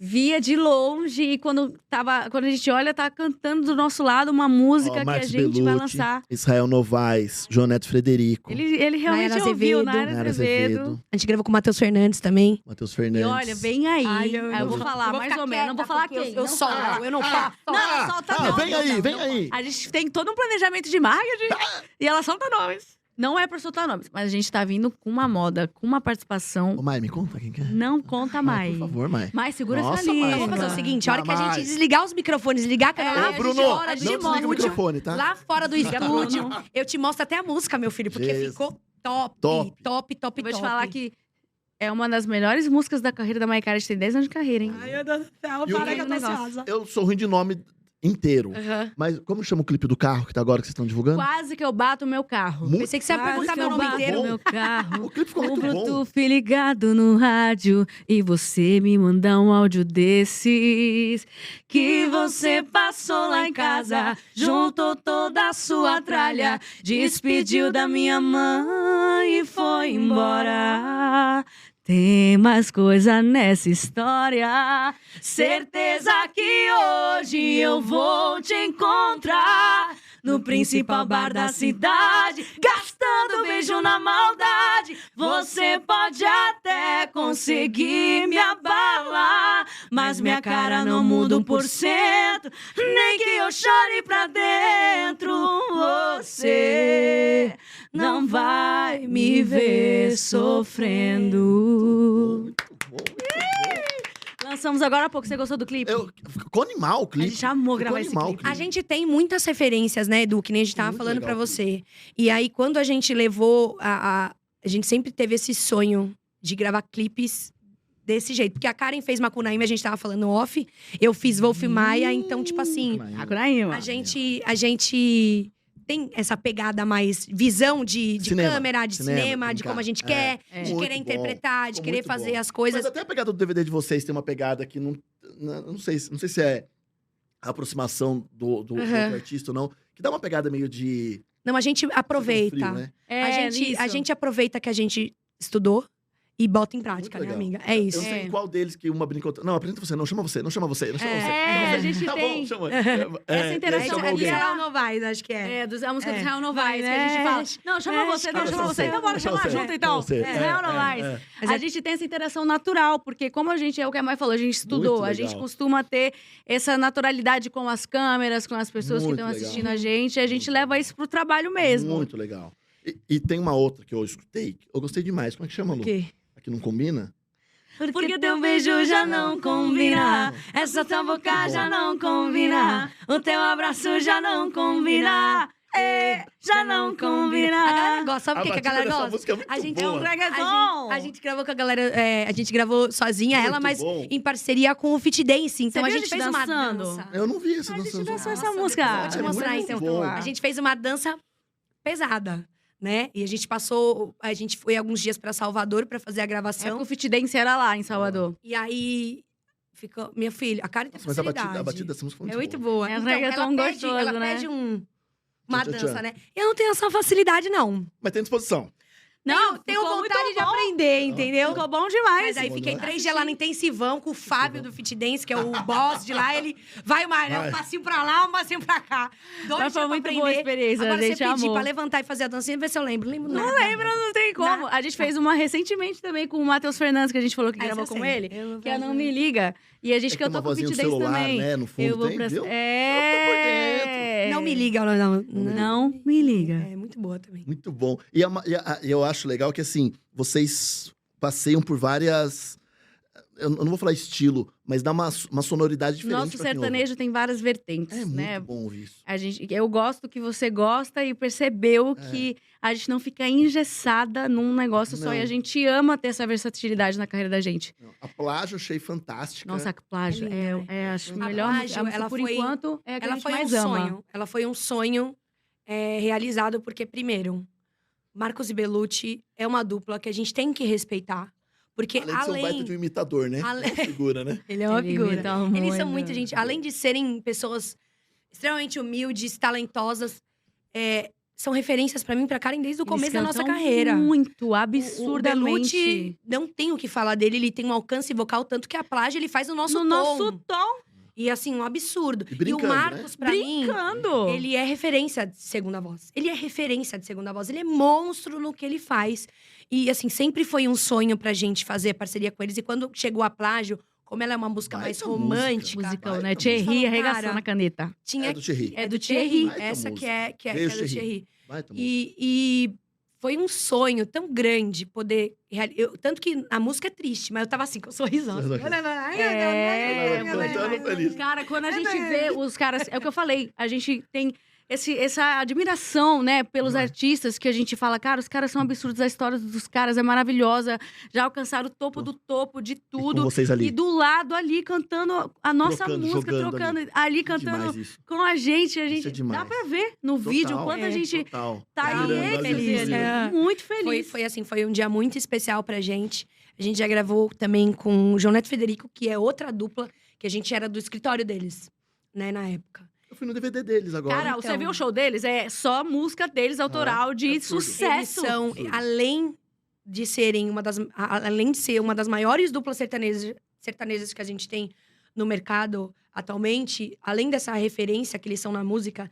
via de longe e quando a gente olha, tá cantando do nosso lado uma música que a Marcos gente vai Bellucci, lançar. Israel Novaes, João Neto Frederico, Ele realmente Nayara ouviu, Azevedo. Nayara Nayara Azevedo. Azevedo, A gente gravou com o Matheus Fernandes também. Matheus E Fernandes. olha, vem aí. Ai, eu vou falar mais ou menos. Não vou falar quem. Eu não solto, fala. eu não falo. Não, solta não. Vem não, aí, não, vem não aí. A gente tem todo um planejamento de marketing e ela solta nomes. Não é pra soltar nomes, mas a gente tá vindo com uma moda, com uma participação. Ô, Mai, me conta quem que é. Não conta mais. Por favor, Mai. Mas segura Nossa, essa Mai. língua. Vamos fazer o seguinte, a hora que a Jamais. gente desligar os microfones, desligar a câmera lá, É, Ô, a Bruno, gente não olha de desliga o modo. microfone, tá? lá fora do Liga estúdio, Bruno. eu te mostro até a música, meu filho, porque Jesus. ficou top, Top. top. Eu vou te falar que é uma das melhores músicas da carreira da Maicara. A gente tem 10 anos de carreira, hein? Ai, meu Deus do céu, E o para que eu tô negócio? ansiosa. Eu sou ruim de nome inteiro. Aham. Mas como chama o clipe do carro que tá agora que vocês estão divulgando? Quase que eu bato o meu carro. Muito- Pensei que você ia Quase perguntar que meu eu nome bato inteiro. o meu carro. O clipe ficou O muito bom. Bluetooth ligado no rádio e você me mandar um áudio desses que você passou lá em casa, juntou toda a sua tralha, despediu da minha mãe e foi embora. Tem mais coisa nessa história. Certeza que hoje eu vou te encontrar no principal bar da cidade, gastando beijo na maldade. Você pode até conseguir me abalar, mas minha cara não muda 1%, nem que eu chore pra dentro. Você não vai me ver sofrendo. Muito bom. Lançamos agora há pouco. Você gostou do clipe? Ficou animal o A clipe. gente amou Ficou gravar esse animal o clipe. A gente tem muitas referências, né, Edu, que nem a gente tava Muito falando pra legal. você. E aí, quando a gente levou a gente sempre teve esse sonho de gravar clipes desse jeito. Porque a Karen fez Macunaíma, a gente tava falando off. Eu fiz Wolf Maia, então, tipo assim, Acuraíma. a gente tem essa pegada mais visão de Cinema, câmera, de cinema, de brincar. como a gente quer, de Muito querer bom, interpretar, de ficou querer muito fazer bom. as coisas. Mas até a pegada do DVD de vocês tem uma pegada que não sei se é a aproximação do artista ou não, que dá uma pegada meio de Não, a gente aproveita. frio, né? A gente aproveita que a gente estudou e bota em prática, Muito né, legal. amiga? É Eu isso. não sei em qual deles que uma brinca outra. Não, apresenta você, não chama você, não chama você, não chama você. É, a gente tá tem bom, chama. essa interação chama ali, alguém. ela- Novaes, acho que é. É, a música É. do Israel Novaes, que a gente É. fala. Não, chama você, não, Ah, chama chama você. você. Então bora Chama chamar você. junto, então. Chama você. Israel Novaes. Mas A é- gente tem essa interação natural, porque como a gente, é o que a mãe falou, a gente estudou, Muito a gente legal. costuma ter essa naturalidade com as câmeras, com as pessoas que Muito estão legal. assistindo a gente leva isso pro trabalho mesmo. Muito legal. E tem uma outra que eu escutei, eu gostei demais. Como é que chama, Lu? O quê? Aqui não combina? Porque teu beijo já não combina, essa tua boca já não combina, o teu abraço já não combina, já não A galera combina. gosta, sabe o que, que a batida galera dessa gosta? música é muito A gente boa. A gente gravou com a galera, a gente gravou sozinha, Muito ela, mas bom. em parceria com o Fit Dance. Então Você a viu gente a gente fez uma dançando? dança. Eu não vi essa A gente dança. dançou essa Nossa, música. depois eu vou te mostrar, muito então. bom. A gente fez uma dança pesada, né? E a gente foi alguns dias pra Salvador pra fazer a É gravação. que o Fit Dance era lá em Salvador. E aí ficou, minha filha, a Karen tem Nossa, mas a facilidade. batida dessa música foi É muito muito boa. boa. É um Então, reggaeton gostoso, ela né? pede uma Tchan, tchan, dança, tchan. né? Eu não tenho essa facilidade, não. Mas tem disposição. Tenho ficou vontade muito de bom. aprender, entendeu? Ficou bom demais. Mas aí Bom fiquei demais. 3 dias lá no intensivão com o Fábio do Fit Dance, que é o boss de lá. Ele vai um passinho pra lá, um passinho pra cá. 2 Mas dias foi pra muito aprender. boa a experiência, Agora a gente você pedir amou. pra levantar e fazer a dancinha, vê se eu lembro. Lembro Não nada. lembro, não tem como. A gente fez uma recentemente também com o Matheus Fernandes, que a gente falou que Ah, gravou essa eu com sei. ele. Eu Que é Não faço- Me Liga. E a gente É que tem cantou uma com o vozinha Fit do Dance celular, também. né? No fundo Eu vou tem, pra... viu? É. Não me liga, não Me liga. É muito boa também. Muito bom. E eu acho legal que, assim, vocês passeiam por várias... Eu não vou falar estilo, mas dá uma sonoridade diferente Nosso pra quem ouve. sertanejo tem várias vertentes, É muito né? bom ouvir isso. Eu gosto que você gosta e percebeu É. que a gente não fica engessada num negócio só. E Não. a gente ama ter essa versatilidade na carreira da gente. Não, a plágio eu achei fantástica. Nossa, a plágio É linda, né? acho A o melhor. Plágio, ela por foi- enquanto, é a que a Ela gente foi mais um ama. sonho. Ela foi um sonho realizado porque, primeiro, Marcos e Bellucci é uma dupla que a gente tem que respeitar. Porque Além de ser um baita de um imitador, né? Ale- É uma figura, né? Ele é uma Ele figura. imita Eles são muito. muito, gente. Além de serem pessoas extremamente humildes, talentosas, são referências pra mim, pra Karen, desde o Eles começo da nossa cantam carreira. Muito, O absurdamente. Bellucci, não tem o que falar dele, ele tem um alcance vocal, tanto que a plágio ele faz no nosso No tom. nosso tom, E assim, um absurdo. E brincando, o Marcos, pra mim, brincando. ele é referência de segunda voz. Ele é referência de segunda voz. Ele é monstro no que ele faz. E, assim, sempre foi um sonho pra gente fazer parceria com eles. E quando chegou a Plágio, como ela é uma música mais Baita romântica, Musicão, Baita né? música. Thierry Falou, arregaçou cara, na caneta. tinha... É do Thierry. É do Thierry. Baita Essa música. que é Veio do Thierry. Thierry. Baita música. E foi um sonho tão grande poder... Tanto que a música é triste, mas eu tava assim, com um sorrisão. Sorriso. Cantando feliz. Cara, quando a gente vê os caras... É o que eu falei. A gente tem essa admiração, né? Pelos artistas que a gente fala, cara, os caras são absurdos. A história dos caras é maravilhosa. Já alcançaram o topo do topo de E tudo. com vocês ali. E do lado ali, cantando a nossa Trocando, música, jogando trocando. Ali, Que demais cantando isso. com a gente. A Isso gente é demais. dá pra ver no vídeo o quanto a gente Total. tá Admirando, em êxtase feliz, ali. né? Muito feliz. Foi assim, foi um dia muito especial pra gente. A gente já gravou também com o João Neto Federico, que é outra dupla, que a gente era do escritório deles, né, na época. Eu fui no DVD deles agora. Cara, Então. você viu o show deles? É só música deles, autoral, de absurdo. sucesso. Eles são, Absurdo. além de serem além de ser uma das maiores duplas sertanejas que a gente tem no mercado atualmente, além dessa referência que eles são na música,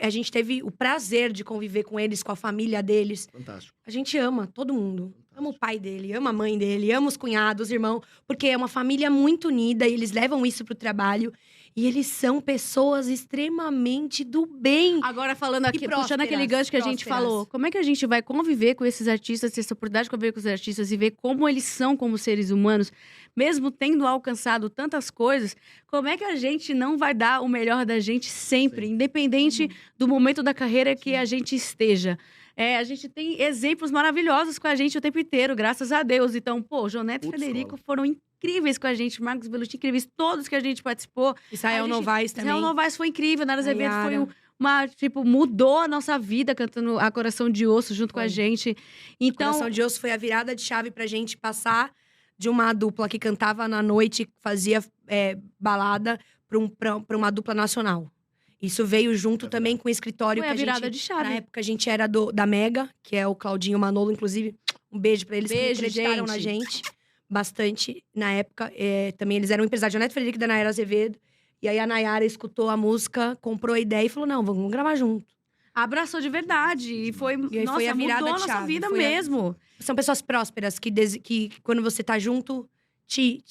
a gente teve o prazer de conviver com eles, com a família deles. Fantástico. A gente ama todo mundo. Ama o pai dele, ama a mãe dele, ama os cunhados, os irmãos, porque é uma família muito unida e eles levam isso pro trabalho. E eles são pessoas extremamente do bem. Agora, falando aqui, prósperas, puxando aquele gancho que a gente prósperas. falou, como é que a gente vai conviver com esses artistas, ter essa oportunidade de conviver com os artistas e ver como eles são como seres humanos, mesmo tendo alcançado tantas coisas, como é que a gente não vai dar o melhor da gente sempre, independente do momento da carreira que a gente esteja? A gente tem exemplos maravilhosos com a gente o tempo inteiro, graças a Deus. Então, pô, João Neto e Putz, Federico foram incríveis com a gente, Marcos Bellucci, incríveis, todos que a gente participou. Israel A gente- Novaes também. Israel Novaes foi incrível, Nara Azevedo foi Nayara. mudou a nossa vida cantando a Coração de Osso junto com a Foi. gente. Então, Coração de Osso foi a virada de chave pra gente passar de uma dupla que cantava na noite, fazia balada, pra uma dupla nacional. Isso veio junto também com o escritório foi que a a virada gente... de chave. Na época, a gente era da Mega, que é o Claudinho Manolo, inclusive. Um beijo pra eles Beijo, que acreditaram na gente. Bastante. Na época, também eles eram empresários de Neto Frederico e da Nayara Azevedo. E aí, a Nayara escutou a música, comprou a ideia e falou, não, vamos gravar junto. Abraçou de verdade. E foi, E aí nossa, foi a virada mudou a de nossa chave, vida foi a- mesmo. São pessoas prósperas que quando você tá junto,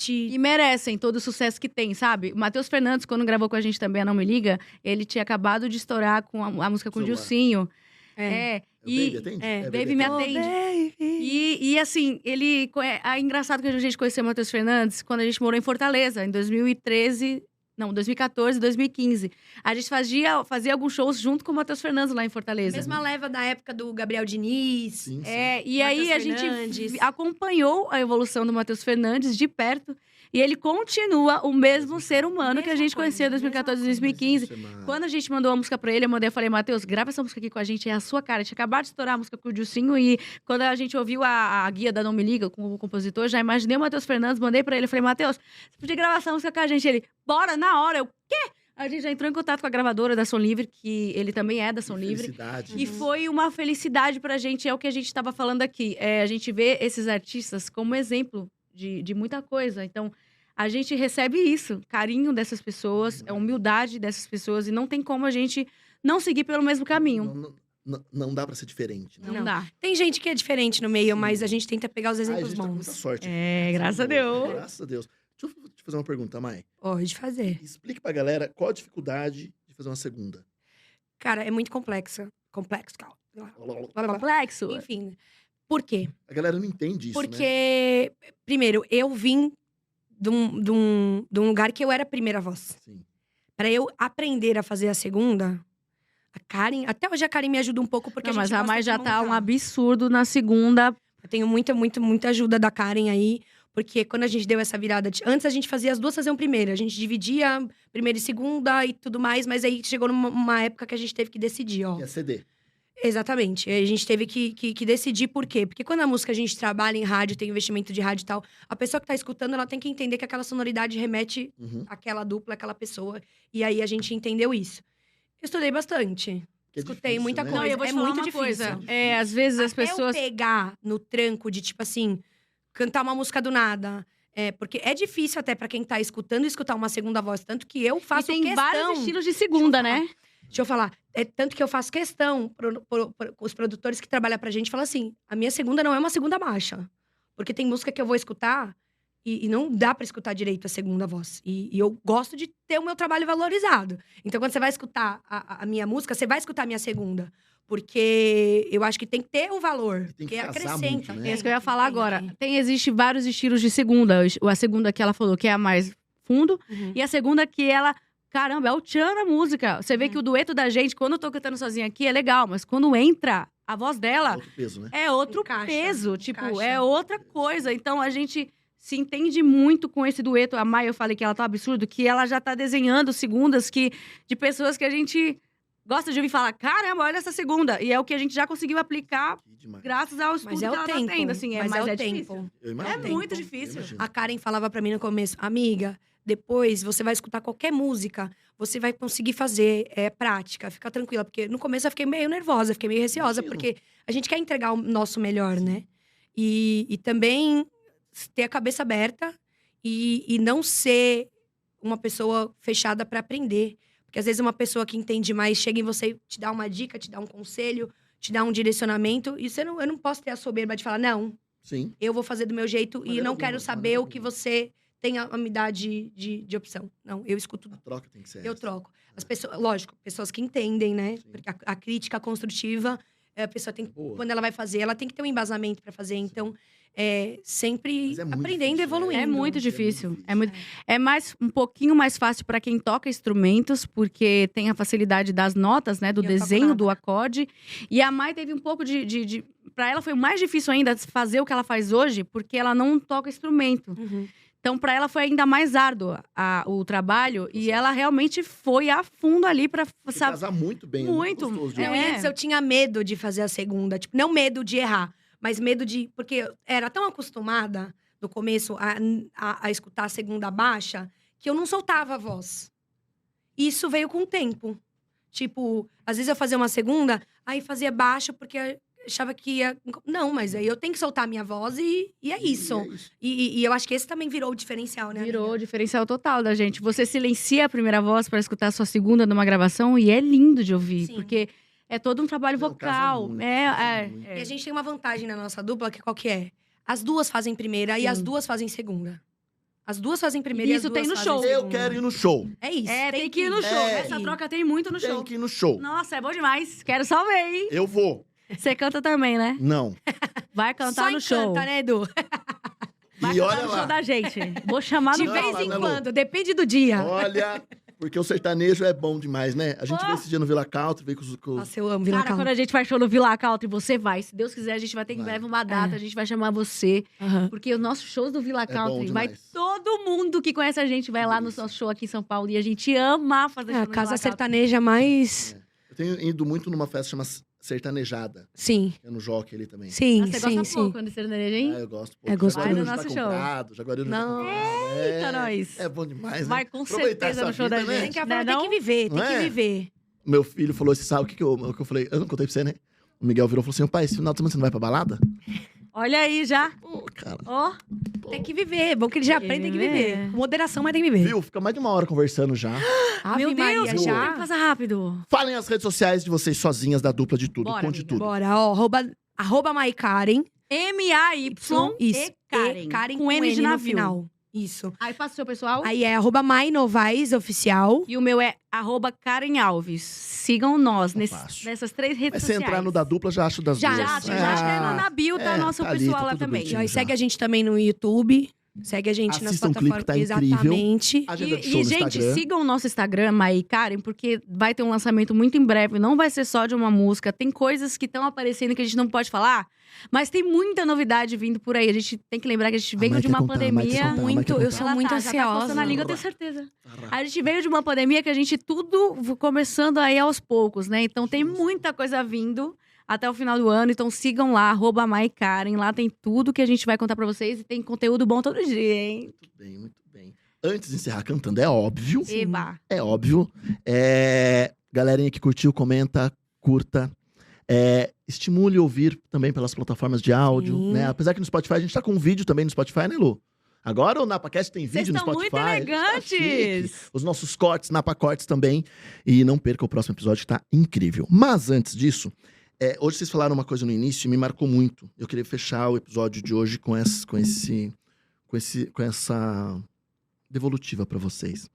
E merecem todo o sucesso que tem, sabe? O Matheus Fernandes, quando gravou com a gente também, a Não Me Liga, ele tinha acabado de estourar com a música com o Celular. Dilcinho. É o Baby Atende? é, Baby Me Atende. E assim, é engraçado que a gente conheceu o Matheus Fernandes quando a gente morou em Fortaleza, em 2014, 2015. A gente fazia alguns shows junto com o Matheus Fernandes lá em Fortaleza. Mesma leva da época do Gabriel Diniz. Sim, sim. E aí a Matheus gente Fernandes. acompanhou a evolução do Matheus Fernandes de perto. E ele continua o mesmo ser humano que a gente conheceu em 2014 e 2015. Quando a gente mandou a música pra ele, eu falei, Matheus, grava essa música aqui com a gente, é a sua cara. A gente acabou de estourar a música com o Dilcinho e quando a gente ouviu a guia da Não Me Liga com o compositor, já imaginei o Matheus Fernandes, mandei pra ele, falei, Matheus, você podia gravar essa música com a gente? Ele, bora, na hora. Eu, quê? A gente já entrou em contato com a gravadora da Som Livre, que ele também é da Som Livre. Felicidade. E foi uma felicidade pra gente, é o que a gente estava falando aqui. A gente vê esses artistas como exemplo de muita coisa. Então, a gente recebe isso, carinho dessas pessoas, a humildade dessas pessoas, e não tem como a gente não seguir pelo mesmo caminho. Não dá pra ser diferente, né? Não dá. Tem gente que é diferente no meio, mas a gente tenta pegar os Ai, a exemplos gente tá com muita bons. sorte. Graças a Deus. Graças a Deus. Deixa eu te fazer uma pergunta, Mai. Pode fazer. Explique pra galera qual a dificuldade de fazer uma segunda. Cara, é muito complexo. Complexo, calma. Complexo. Enfim. Por quê? A galera não entende isso, né? Porque, primeiro, eu vim de um lugar que eu era a primeira voz. Sim. Pra eu aprender a fazer a segunda, a Karen... Até hoje a Karen me ajuda um pouco, porque Não, a gente mas a gosta Mai de já tá montar. um absurdo na segunda. Eu tenho muita ajuda da Karen aí. Porque quando a gente deu essa virada... Antes a gente fazia as duas faziam primeira. A gente dividia primeira e segunda e tudo mais. Mas aí chegou numa época que a gente teve que decidir, ó. E a CD. Exatamente. A gente teve que decidir por quê. Porque quando a música a gente trabalha em rádio, tem investimento de rádio e tal, a pessoa que tá escutando, ela tem que entender que aquela sonoridade remete Uhum. àquela dupla, àquela pessoa. E aí a gente entendeu isso. Eu estudei bastante. Que é Escutei difícil, muita né? coisa. Não, e eu vou É te falar muito uma difícil. coisa. É Às vezes as Até pessoas... eu pegar no tranco de, tipo assim, cantar uma música do nada. Porque é difícil até pra quem tá escutando, escutar uma segunda voz. Tanto que eu faço e tem questão... vários estilos de segunda, Deixa eu né? Deixa eu falar. Tanto que eu faço questão, os produtores que trabalham pra gente, falam assim, a minha segunda não é uma segunda baixa. Porque tem música que eu vou escutar e não dá pra escutar direito a segunda voz. E eu gosto de ter o meu trabalho valorizado. Então, quando você vai escutar a minha música, você vai escutar a minha segunda. Porque eu acho que tem que ter um valor. Tem que Porque casar acrescenta. muito, né? É isso que eu ia falar agora. Tem. Existe vários estilos de segunda. A segunda que ela falou, que é a mais fundo. Uhum. E a segunda que ela... Caramba, é o tchan da música. Você vê que o dueto da gente, quando eu tô cantando sozinha aqui, é legal. Mas quando entra a voz dela, Outro peso, né? é outro Encaixa, peso. Tipo, encaixa. é outra coisa. Então, a gente se entende muito com esse dueto. A Mai, eu falei que ela tá absurdo. Que ela já tá desenhando segundas de pessoas que a gente gosta de ouvir falar. Caramba, olha essa segunda. E é o que a gente já conseguiu aplicar Que demais. graças ao estudo Mas que é ela o tá tempo. tendo. Assim, Mas mas é o difícil. tempo. Eu imagino. É muito Eu difícil. imagino. A Karen falava pra mim no começo, amiga, depois você vai escutar qualquer música, você vai conseguir fazer prática, fica tranquila. Porque no começo eu fiquei meio nervosa, fiquei meio receosa, Imagino. porque a gente quer entregar o nosso melhor, né? E também ter a cabeça aberta e não ser uma pessoa fechada pra aprender. Porque às vezes uma pessoa que entende mais chega em você e te dá uma dica, te dá um conselho, te dá um direcionamento. E eu não posso ter a soberba de falar, não, Sim. eu vou fazer do meu jeito e Maneira não alguma, quero de saber maneira o que alguma. você tem a me dar de opção. Não, eu escuto, A troca tem que ser eu essa. troco. As pessoas, lógico, pessoas que entendem, né? Sim. Porque a crítica construtiva, a pessoa tem, Boa. quando ela vai fazer, ela tem que ter um embasamento pra fazer. Então, sempre Mas é muito aprendendo difícil, e né? evoluindo. É muito É difícil. muito É, muito... é um pouquinho mais fácil para quem toca instrumentos, porque tem a facilidade das notas, né? Do Eu toco desenho nada. do acorde. E a Mai teve um pouco de... Para ela foi mais difícil ainda fazer o que ela faz hoje, porque ela não toca instrumento. Uhum. Então, para ela foi ainda mais árduo o trabalho. E ela realmente foi a fundo ali para Tem que saber. casar muito bem. Muito. É muito gostoso de É. ouvir. E antes eu tinha medo de fazer a segunda. Tipo, não medo de errar, mas medo de... Porque eu era tão acostumada, no começo, a escutar a segunda baixa, que eu não soltava a voz. E isso veio com o tempo. Tipo, às vezes eu fazia uma segunda, aí fazia baixo, porque achava que ia... Não, mas aí eu tenho que soltar a minha voz e é isso. E eu acho que esse também virou o diferencial, né? Virou o amiga? diferencial total da gente. Você silencia a primeira voz para escutar a sua segunda numa gravação e é lindo de ouvir, Sim. porque é todo um trabalho Não, casa vocal. muito, É, casa é, muito. é. E a gente tem uma vantagem na nossa dupla, que qual que é? As duas fazem primeira e as Sim. duas fazem segunda. As duas fazem primeira e Isso as duas tem no fazem show. Eu segunda. quero ir no show. É isso. É, tem que ir no show. É. Essa troca tem muito no Tem show. que ir no show. Nossa, é bom demais. Quero só ver, hein? Eu vou. Você canta também, né? Não. Vai cantar Só no encanta, show. né, Edu? Vai E cantar olha no show lá. da gente. Vou chamar De no Não, vez em Malu. quando, depende do dia. Olha, porque o sertanejo é bom demais, né? A gente Oh. veio esse dia no Vila Country, veio com os... Nossa, eu amo Vila Cara, Country. quando a gente vai show no Vila Country, você vai. Se Deus quiser, a gente vai ter em Vai. breve uma data. A gente vai chamar você. Aham. Porque os nossos shows do Vila bom Country, vai demais. todo mundo que conhece a gente vai lá no Delícia. nosso show aqui em São Paulo. E a gente ama fazer É show a no casa Vila Country. sertaneja mais... Eu tenho ido muito numa festa chamada sertanejada. Sim. É no Jockey ali também. Sim, Você sim, gosta sim. pouco quando sertaneja, hein? Ah, eu gosto. É gostoso. Jaguariúna Vai no já nosso tá show. comprado, Jaguariúna já tá Não. comprado. Eita, nós. É bom demais, né? Vai com Aproveitar certeza essa no show vida, da né? gente. Tem que, Né, tem não? que viver, tem Não que é? viver. Meu filho falou assim, sabe o que eu falei? Eu não contei pra você, né? O Miguel virou e falou assim, pai, esse final de semana você não vai pra balada? Olha aí já. Pô, cara. Ó. Tem que viver. É bom que ele já Tem que aprende, tem que viver. viver. Com moderação, mas tem que viver. Viu? Fica mais de uma hora conversando já. Ave Meu Deus, Maria, como já? passa rápido. Falem as redes sociais de vocês sozinhas, da dupla de tudo. Bora, Conte amiga. tudo. Bora, ó. Arroba MyKaren. M-A-Y Isso. e Karen. Karen com N de no navio. final. Isso. Aí passa o seu pessoal. Aí é arroba MyNovais Oficial. E o meu é @Karen Alves. Sigam nós Fácil. nessas 3 redes Mas se sociais. entrar no da dupla, já acho das Já duas. Já, já acho que na bio tá é, nosso tá ali, pessoal tá lá tudo também. bonitinho. E já. segue a gente também no YouTube. Segue a gente nas Assistam o clipe, plataformas. tá incrível. Exatamente. Agenda de E, show no gente, Instagram. sigam o nosso Instagram, Mai e Karen, porque vai ter um lançamento muito em breve. Não vai ser só de uma música. Tem coisas que estão aparecendo que a gente não pode falar. Mas tem muita novidade vindo por aí. A gente tem que lembrar que a gente veio Mai de quer uma contar, Mai quer pandemia. contar, Mai muito, quer eu contar. sou Ela muito tá, já tá ansiosa. coçando a língua, eu tenho certeza. A gente veio de uma pandemia que a gente tudo começando aí aos poucos, né? Então tem muita coisa vindo até o final do ano. Então sigam lá, @MaiKaren. Lá tem tudo que a gente vai contar pra vocês. E tem conteúdo bom todo dia, hein? Muito bem, muito bem. Antes de encerrar cantando, é óbvio. Eba! É óbvio. Galerinha que curtiu, comenta, curta. Estimule ouvir também pelas plataformas de áudio, Sim. né? Apesar que no Spotify, a gente tá com um vídeo também no Spotify, né, Lu? Agora o NapaCast tem Vocês vídeo no estão Spotify. muito a gente tá chique. elegantes! Os nossos cortes, Napacortes também. E não perca o próximo episódio, que tá incrível. Mas antes disso, hoje vocês falaram uma coisa no início e me marcou muito. Eu queria fechar o episódio de hoje com essa devolutiva pra vocês.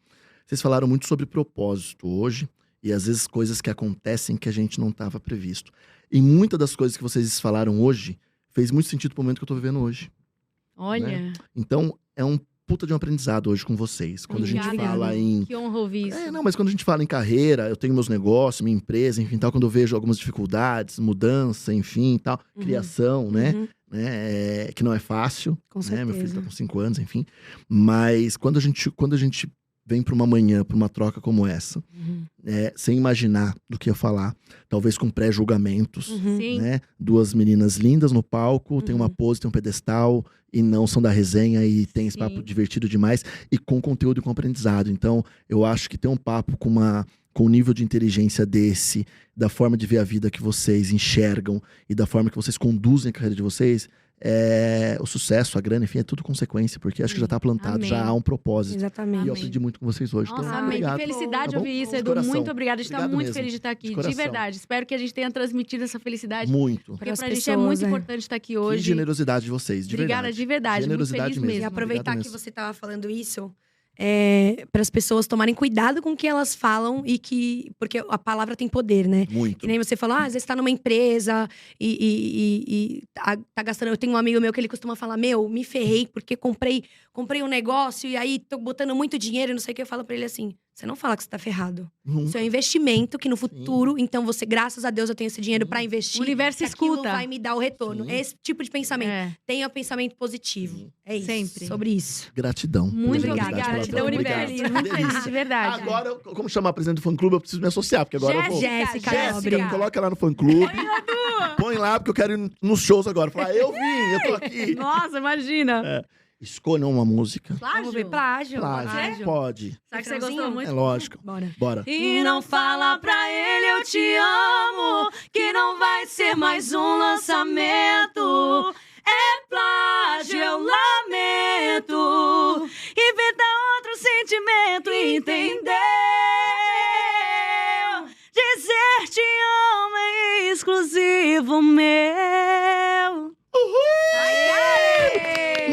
Vocês falaram muito sobre propósito hoje e às vezes coisas que acontecem que a gente não estava previsto. E muitas das coisas que vocês falaram hoje fez muito sentido pro momento que eu tô vivendo hoje. Olha, Então, é um puta de um aprendizado hoje com vocês. Quando a gente Obrigada. fala em que honra ouvir isso. não, mas quando a gente fala em carreira, eu tenho meus negócios, minha empresa, enfim, tal, quando eu vejo algumas dificuldades, mudança, enfim, tal, Uhum. criação, né? Uhum, Que não é fácil, com né? Meu filho certeza. tá com 5 anos, enfim. Mas quando a gente vem para uma manhã, para uma troca como essa, Uhum. sem imaginar do que ia falar, talvez com pré-julgamentos, Uhum. Sim. né? 2 meninas lindas no palco, tem uma Uhum. pose, tem um pedestal, e não são da resenha, e tem esse Sim. papo divertido demais, e com conteúdo e com aprendizado. Então, eu acho que ter um papo com um nível de inteligência desse, da forma de ver a vida que vocês enxergam, e da forma que vocês conduzem a carreira de vocês, o sucesso, a grana, enfim, é tudo consequência, porque acho que já tá plantado, Amém. já há um propósito. Exatamente. E eu Amém. aprendi muito com vocês hoje. Nossa, então, amém. Que obrigado. felicidade Tá bom? ouvir isso, De Edu. coração. Muito obrigada. A gente tá Obrigado muito mesmo. feliz de estar aqui, De de coração. verdade. Espero que a gente tenha transmitido essa felicidade. Muito. Porque Pras pra gente é pessoas, muito é. importante estar aqui Que hoje. generosidade de vocês, de Obrigada verdade. de verdade. Generosidade muito feliz mesmo. E mesmo. aproveitar Obrigado que mesmo. você tava falando isso, para as pessoas tomarem cuidado com o que elas falam porque a palavra tem poder, né? Muito. Que nem você falou, às vezes tá numa empresa e tá gastando. Eu tenho um amigo meu que ele costuma falar: me ferrei porque comprei um negócio e aí tô botando muito dinheiro e não sei o que. Eu falo pra ele assim: você não fala que você tá ferrado. Nunca. Isso é um investimento que no futuro, então você, graças a Deus, eu tenho esse dinheiro pra investir. O universo que aquilo escuta. vai me dar o retorno. Sim. É esse tipo de pensamento. É. Tenha pensamento positivo. Sim. É isso. Sempre. Sobre isso. Gratidão. Muito pela obrigada. generosidade, Gratidão, pela troca. universo. Obrigado. Muito feliz, de verdade. Agora, como chamar a presidente do fã-clube, eu preciso me associar, porque agora eu vou... Jéssica Jéssica, Nobre. me coloca lá no fã-clube. Põe lá, porque eu quero ir nos shows agora. Falar, eu vim, eu tô aqui. Nossa, imagina. Escolham uma música. Vamos ver plágio. Plágio. Pode. Sabe que você Refrãozinho? gostou muito? É lógico. Bora. Bora. E não fala pra ele eu te amo, que não vai ser mais um lançamento. É plágio, eu lamento. Inventa outro sentimento, entendeu? Dizer te amo é exclusivo meu.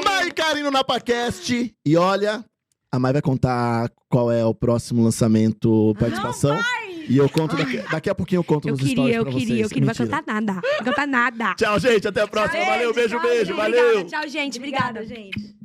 Mai Karen no NapaCast. E olha, a Mai vai contar qual é o próximo lançamento, participação. E eu conto daqui a pouquinho eu conto nos stories pra vocês. Eu queria. Não vai Mentira. cantar nada. Não vai cantar nada. Tchau, gente. Até a próxima. Valeu, beijo, Tchau, gente. valeu. Obrigada. Tchau, gente. Obrigada, gente.